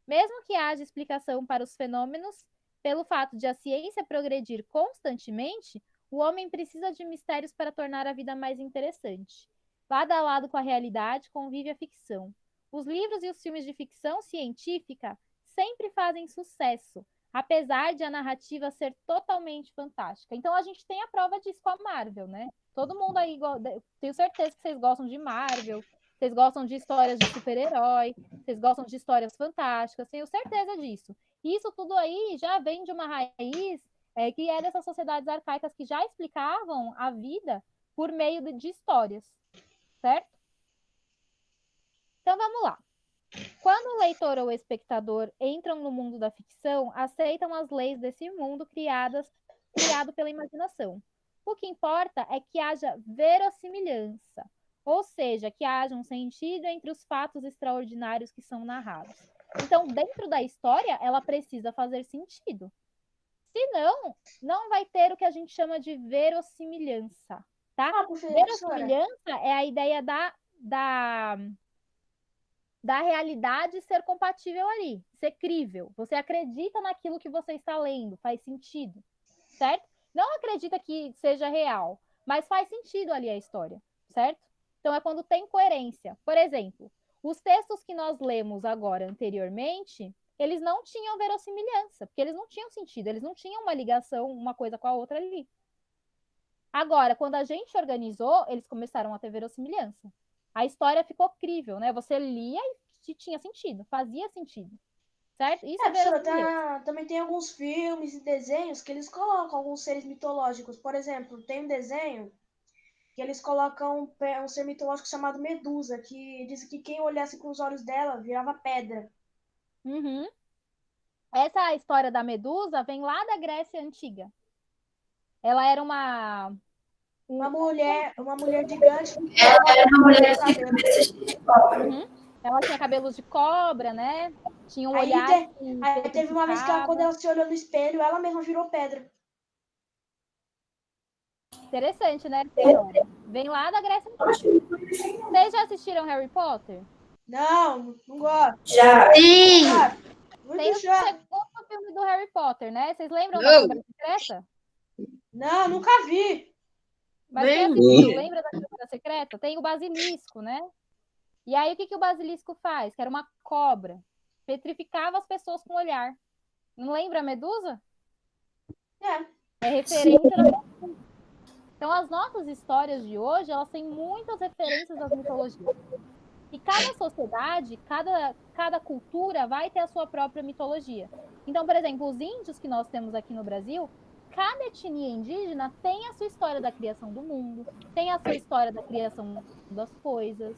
Speaker 1: mesmo que haja explicação para os fenômenos, pelo fato de a ciência progredir constantemente, o homem precisa de mistérios para tornar a vida mais interessante. Lado a lado com a realidade convive a ficção. Os livros e os filmes de ficção científica sempre fazem sucesso, apesar de a narrativa ser totalmente fantástica. Então a gente tem a prova disso com a Marvel, né? Todo mundo aí, tenho certeza que vocês gostam de Marvel, vocês gostam de histórias de super-herói, vocês gostam de histórias fantásticas, tenho certeza disso. E isso tudo aí já vem de uma raiz que é dessas sociedades arcaicas que já explicavam a vida por meio de histórias, certo? Então vamos lá. Quando o leitor ou o espectador entram no mundo da ficção, aceitam as leis desse mundo criado pela imaginação. O que importa é que haja verossimilhança, ou seja, que haja um sentido entre os fatos extraordinários que são narrados. Então, dentro da história, ela precisa fazer sentido. Senão, não vai ter o que a gente chama de verossimilhança, tá? Verossimilhança é a ideia da realidade ser compatível ali, ser crível. Você acredita naquilo que você está lendo, faz sentido, certo? Não acredita que seja real, mas faz sentido ali a história, certo? Então é quando tem coerência. Por exemplo, os textos que nós lemos agora anteriormente, eles não tinham verossimilhança, porque eles não tinham sentido, eles não tinham uma ligação uma coisa com a outra ali. Agora, quando a gente organizou, eles começaram a ter verossimilhança. A história ficou crível, né? Você lia e tinha sentido, fazia sentido, certo? Isso é
Speaker 2: professora, também tem alguns filmes e desenhos que eles colocam alguns seres mitológicos. Por exemplo, tem um desenho que eles colocam um ser mitológico chamado Medusa, que diz que quem olhasse com os olhos dela virava pedra.
Speaker 1: Uhum. Essa história da Medusa vem lá da Grécia Antiga. Ela era
Speaker 2: Uma mulher gigante.
Speaker 4: Ela era uma mulher de
Speaker 2: cabelo.
Speaker 4: cabeça cheia de cobra.
Speaker 1: Ela tinha cabelos de cobra, né? Tinha um
Speaker 2: Aí
Speaker 1: olhar
Speaker 2: Aí teve uma vez que ela, quando ela se olhou no espelho, ela mesma virou pedra.
Speaker 1: Interessante, né? Essa história. Vem lá da Grécia Antiga. Vocês já assistiram Harry Potter?
Speaker 2: Não gosto.
Speaker 4: Já.
Speaker 5: Sim!
Speaker 2: Muito
Speaker 1: Tem o
Speaker 2: chato.
Speaker 1: segundo filme do Harry Potter, né? Vocês lembram da
Speaker 5: Não.
Speaker 1: Câmara Secreta?
Speaker 2: Não, nunca vi.
Speaker 1: Mas quem
Speaker 5: Nem.
Speaker 1: assistiu, lembra da Câmara Secreta? Tem o basilisco, né? E aí o que o basilisco faz? Que era uma cobra. Petrificava as pessoas com o olhar. Não lembra a Medusa? É referência da Medusa. Então as nossas histórias de hoje, elas têm muitas referências das mitologias. E cada sociedade, cada cultura vai ter a sua própria mitologia. Então, por exemplo, os índios que nós temos aqui no Brasil, cada etnia indígena tem a sua história da criação do mundo, tem a sua história da criação das coisas.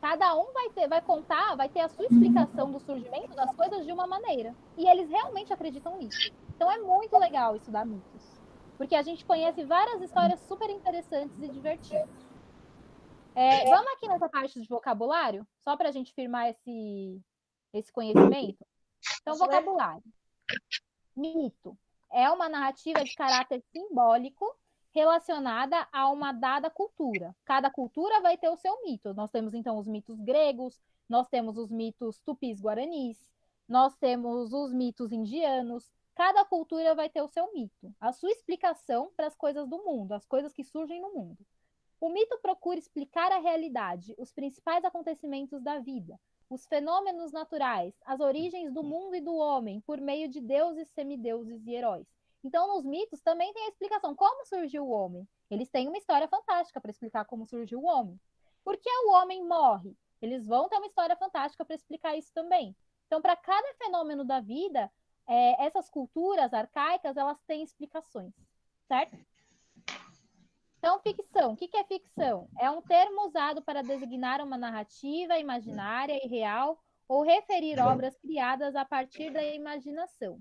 Speaker 1: Cada um vai ter a sua explicação do surgimento das coisas de uma maneira. E eles realmente acreditam nisso. Então é muito legal estudar mitos. Porque a gente conhece várias histórias super interessantes e divertidas. Vamos aqui nessa parte de vocabulário, só para a gente firmar esse conhecimento. Então, vocabulário. Mito é uma narrativa de caráter simbólico relacionada a uma dada cultura. Cada cultura vai ter o seu mito. Nós temos, então, os mitos gregos, nós temos os mitos tupis-guaranis, nós temos os mitos indianos. Cada cultura vai ter o seu mito, a sua explicação para as coisas do mundo, as coisas que surgem no mundo. O mito procura explicar a realidade, os principais acontecimentos da vida, os fenômenos naturais, as origens do mundo e do homem, por meio de deuses, semideuses e heróis. Então, nos mitos também tem a explicação como surgiu o homem. Eles têm uma história fantástica para explicar como surgiu o homem. Por que o homem morre? Eles vão ter uma história fantástica para explicar isso também. Então, para cada fenômeno da vida, essas culturas arcaicas, elas têm explicações, certo? Então, ficção. O que é ficção? É um termo usado para designar uma narrativa imaginária e real ou referir obras criadas a partir da imaginação.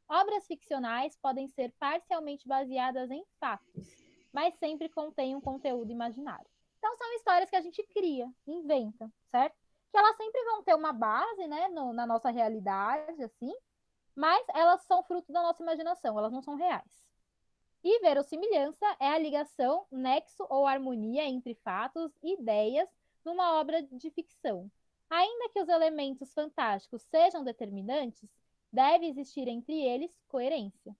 Speaker 1: Obras ficcionais podem ser parcialmente baseadas em fatos, mas sempre contêm um conteúdo imaginário. Então, são histórias que a gente cria, inventa, certo? Que elas sempre vão ter uma base, né, na nossa realidade, assim, mas elas são fruto da nossa imaginação, elas não são reais. E verossimilhança é a ligação, nexo ou harmonia entre fatos e ideias numa obra de ficção. Ainda que os elementos fantásticos sejam determinantes, deve existir entre eles coerência.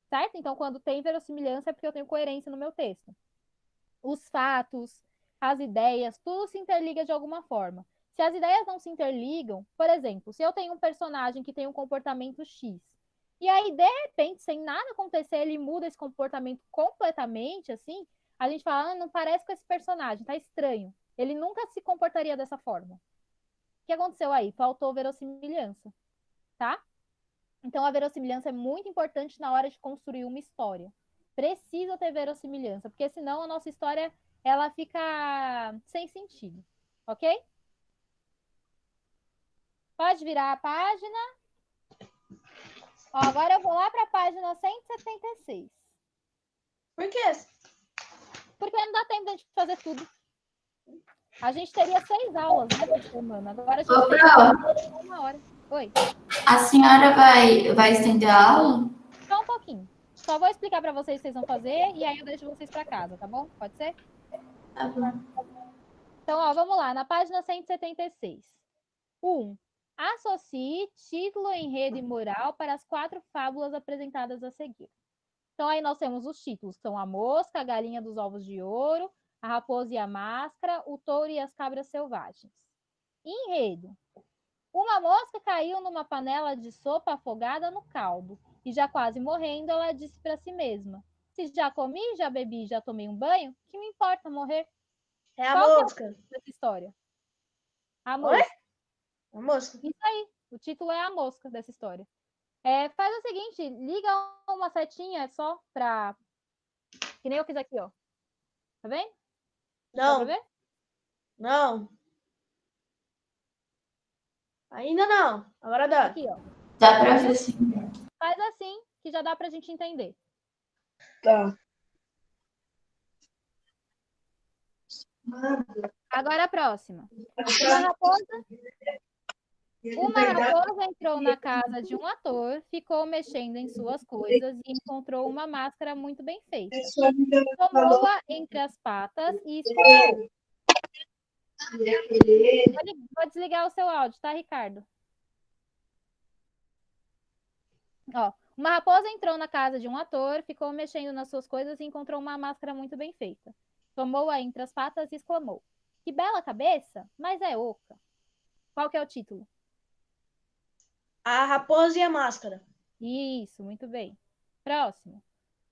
Speaker 1: Certo? Então, quando tem verossimilhança é porque eu tenho coerência no meu texto. Os fatos, as ideias, tudo se interliga de alguma forma. Se as ideias não se interligam, por exemplo, se eu tenho um personagem que tem um comportamento X, e aí, de repente, sem nada acontecer, ele muda esse comportamento completamente, assim, a gente fala, não parece com esse personagem, tá estranho. Ele nunca se comportaria dessa forma. O que aconteceu aí? Faltou verossimilhança, tá? Então, a verossimilhança é muito importante na hora de construir uma história. Precisa ter verossimilhança, porque senão a nossa história, ela fica sem sentido, ok? Pode virar a página. Ó, agora eu vou lá para a página 176.
Speaker 2: Por quê?
Speaker 1: Porque não dá tempo de a gente fazer tudo. A gente teria 6 aulas, né, por semana. Agora a gente tem 1 hora. Oi.
Speaker 4: A senhora vai estender a aula?
Speaker 1: Só um pouquinho. Só vou explicar para vocês o que vocês vão fazer e aí eu deixo vocês para casa, tá bom? Pode ser?
Speaker 4: Tá bom.
Speaker 1: Então, ó, vamos lá, na página 176. 1. Associe título, enredo e moral para as 4 fábulas apresentadas a seguir. Então, aí nós temos os títulos, que são a mosca, a galinha dos ovos de ouro, a raposa e a máscara, o touro e as cabras selvagens. Enredo. Uma mosca caiu numa panela de sopa afogada no caldo, e já quase morrendo, ela disse para si mesma: se já comi, já bebi, já tomei um banho, que me importa morrer?
Speaker 2: É a
Speaker 1: Qual
Speaker 2: mosca.
Speaker 1: que é dessa história? A
Speaker 2: Oi?
Speaker 1: mosca.
Speaker 2: A mosca.
Speaker 1: Isso aí. O título é a mosca dessa história. Faz o seguinte, liga uma setinha só pra... Que nem eu fiz aqui, ó. Tá vendo? Dá pra
Speaker 2: Não,
Speaker 1: ver?
Speaker 2: não. Ainda não. Agora dá.
Speaker 1: Aqui, ó.
Speaker 4: Dá pra ver sim.
Speaker 1: Faz assim, que já dá pra gente entender.
Speaker 2: Tá.
Speaker 1: Agora a próxima. Uma raposa entrou na casa de um ator, ficou mexendo em suas coisas e encontrou uma máscara muito bem feita. Tomou-a entre as patas e exclamou. Vou desligar o seu áudio, tá, Ricardo? Ó, uma raposa entrou na casa de um ator, ficou mexendo nas suas coisas e encontrou uma máscara muito bem feita. Tomou-a entre as patas e exclamou. Que bela cabeça, mas é oca. Qual que é o título?
Speaker 2: A raposa e a máscara.
Speaker 1: Isso, muito bem. Próximo.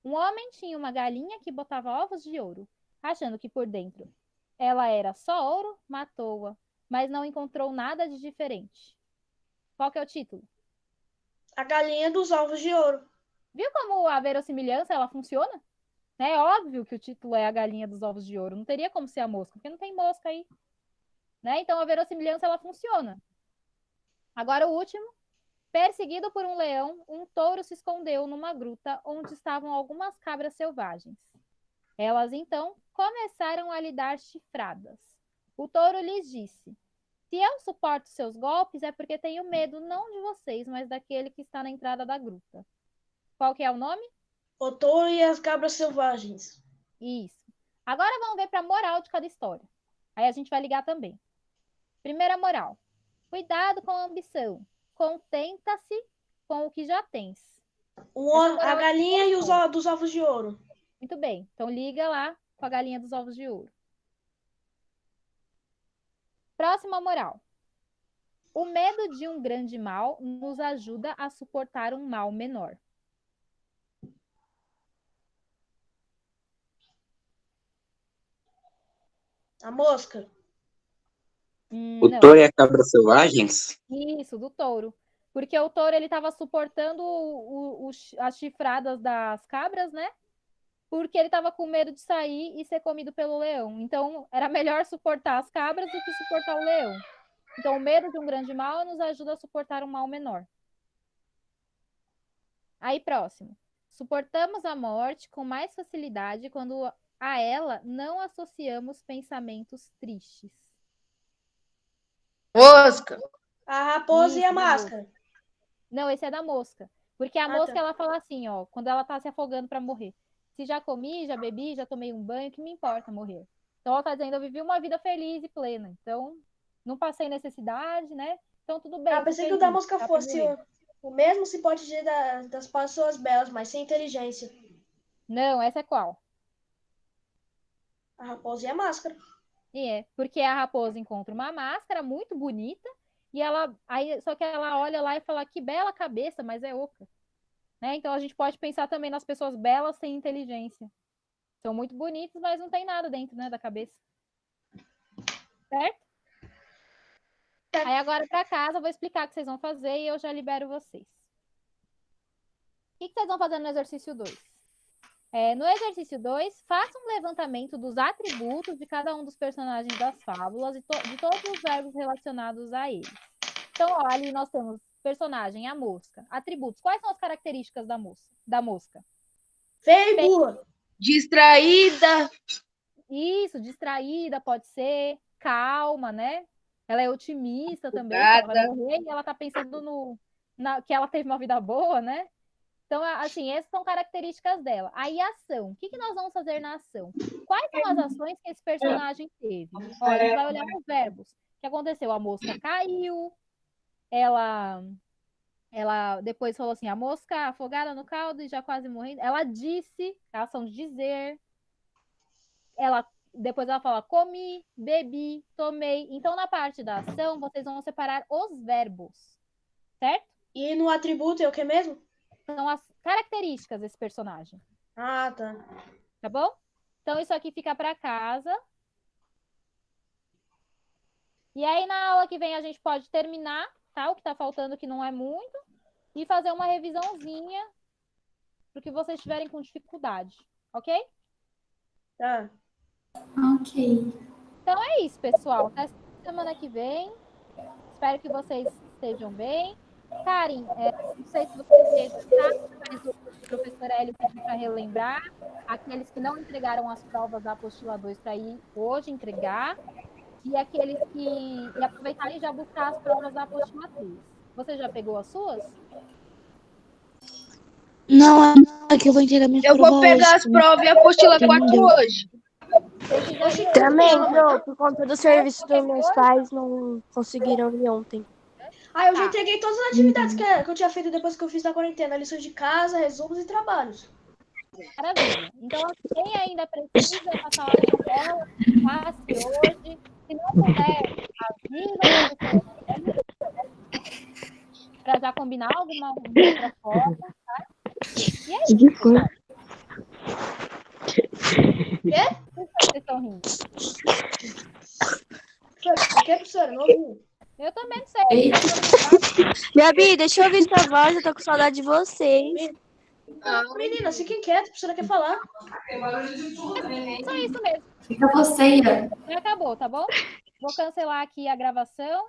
Speaker 1: Um homem tinha uma galinha que botava ovos de ouro, achando que por dentro ela era só ouro, matou-a, mas não encontrou nada de diferente. Qual que é o título?
Speaker 2: A galinha dos ovos de ouro.
Speaker 1: Viu como a verossimilhança ela funciona? É óbvio que o título é a galinha dos ovos de ouro. Não teria como ser a mosca, porque não tem mosca aí. Né? Então a verossimilhança ela funciona. Agora o último. Perseguido por um leão, um touro se escondeu numa gruta onde estavam algumas cabras selvagens. Elas, então, começaram a lhe dar chifradas. O touro lhes disse, se eu suporto seus golpes é porque tenho medo não de vocês, mas daquele que está na entrada da gruta. Qual que é o nome?
Speaker 2: O touro e as cabras selvagens.
Speaker 1: Isso. Agora vamos ver para a moral de cada história. Aí a gente vai ligar também. Primeira moral. Cuidado com a ambição. Contenta-se com o que já tens.
Speaker 2: A galinha e os dos ovos de ouro.
Speaker 1: Muito bem. Então liga lá com a galinha dos ovos de ouro. Próxima moral. O medo de um grande mal nos ajuda a suportar um mal menor.
Speaker 2: A mosca.
Speaker 3: O
Speaker 1: Não.
Speaker 3: touro e a cabra selvagens?
Speaker 1: Isso, do touro. Porque o touro ele estava suportando as chifradas das cabras, né? Porque ele estava com medo de sair e ser comido pelo leão. Então, era melhor suportar as cabras do que suportar o leão. Então, o medo de um grande mal nos ajuda a suportar um mal menor. Aí, próximo. Suportamos a morte com mais facilidade quando a ela não associamos pensamentos tristes.
Speaker 5: Mosca.
Speaker 2: A raposa e a
Speaker 1: Isso,
Speaker 2: máscara.
Speaker 1: Não, esse é da mosca. Porque a mosca,
Speaker 2: tá.
Speaker 1: ela fala assim, ó, quando ela tá se afogando para morrer. Se já comi, já bebi, já tomei um banho, que me importa morrer? Então ela tá dizendo, eu vivi uma vida feliz e plena. Então, não passei necessidade, né? Então tudo bem.
Speaker 2: Pensei que o da mosca fosse o mesmo se pode dizer das pessoas belas, mas sem inteligência.
Speaker 1: Não, essa é qual?
Speaker 2: A raposa e a máscara.
Speaker 1: Porque a raposa encontra uma máscara muito bonita e só que ela olha lá e fala que bela cabeça, mas é oca. Né? Então a gente pode pensar também nas pessoas belas sem inteligência. São muito bonitas, mas não tem nada dentro, né, da cabeça. Certo? Aí agora para casa eu vou explicar o que vocês vão fazer e eu já libero vocês. O que vocês vão fazer no exercício 2? No exercício 2, faça um levantamento dos atributos de cada um dos personagens das fábulas e de todos os verbos relacionados a eles. Então, ó, ali nós temos personagem, a mosca. Atributos. Quais são as características da mosca?
Speaker 2: Feia e burra.
Speaker 5: Distraída.
Speaker 1: Isso, distraída pode ser, calma, né? Ela é otimista também, ela vai morrer e ela tá pensando que ela teve uma vida boa, né? Então, assim, essas são características dela. Aí, ação. O que nós vamos fazer na ação? Quais são as ações que esse personagem teve? Ó, a gente vai olhar os verbos. O que aconteceu? A mosca caiu, ela depois falou assim, a mosca afogada no caldo e já quase morrendo. Ela disse, a ação de dizer. Depois ela fala, comi, bebi, tomei. Então, na parte da ação, vocês vão separar os verbos, certo?
Speaker 2: E no atributo é o que mesmo?
Speaker 1: São as características desse personagem.
Speaker 2: Ah, tá.
Speaker 1: Tá bom? Então, isso aqui fica para casa. E aí, na aula que vem, a gente pode terminar, tá? O que tá faltando, que não é muito. E fazer uma revisãozinha pro que vocês tiverem com dificuldade. Ok?
Speaker 2: Tá.
Speaker 4: Ok.
Speaker 1: Então, é isso, pessoal. Até semana que vem. Espero que vocês estejam bem. Karen, não sei se você quer, tá? Mas professor Hélio pediu para relembrar aqueles que não entregaram as provas da apostila 2 para ir hoje entregar, e aqueles que e aproveitar e já buscar as provas da apostila 3. Você já pegou as suas?
Speaker 6: Não, é que eu vou entregar minhas
Speaker 5: Eu
Speaker 6: provas
Speaker 5: vou pegar
Speaker 6: hoje.
Speaker 5: as provas e a apostila
Speaker 6: Também
Speaker 5: 4
Speaker 6: deu.
Speaker 5: hoje.
Speaker 1: Precisa ir
Speaker 6: Também,
Speaker 1: hoje.
Speaker 6: Jô, por conta do serviço dos meus pais, não conseguiram ir ontem.
Speaker 2: Ah, eu já
Speaker 1: Tá.
Speaker 2: entreguei todas as atividades que eu tinha feito depois que eu fiz na quarentena. Lições de casa, resumos e trabalhos.
Speaker 1: Maravilha. Então, quem ainda precisa passar lá na escola, passe hoje. Se não puder, avisa para já combinar alguma outra forma, tá? E é isso, pessoal. Por que vocês estão rindo?
Speaker 2: O que, professora? Não ouvi.
Speaker 1: Eu também não sei.
Speaker 4: Eita.
Speaker 6: Gabi, deixa eu ouvir sua voz, eu tô com saudade de vocês.
Speaker 2: Menina, fiquem quietos, a professora quer falar.
Speaker 1: Só isso mesmo.
Speaker 4: Fica você, Ian.
Speaker 1: Já acabou, tá bom? Vou cancelar aqui a gravação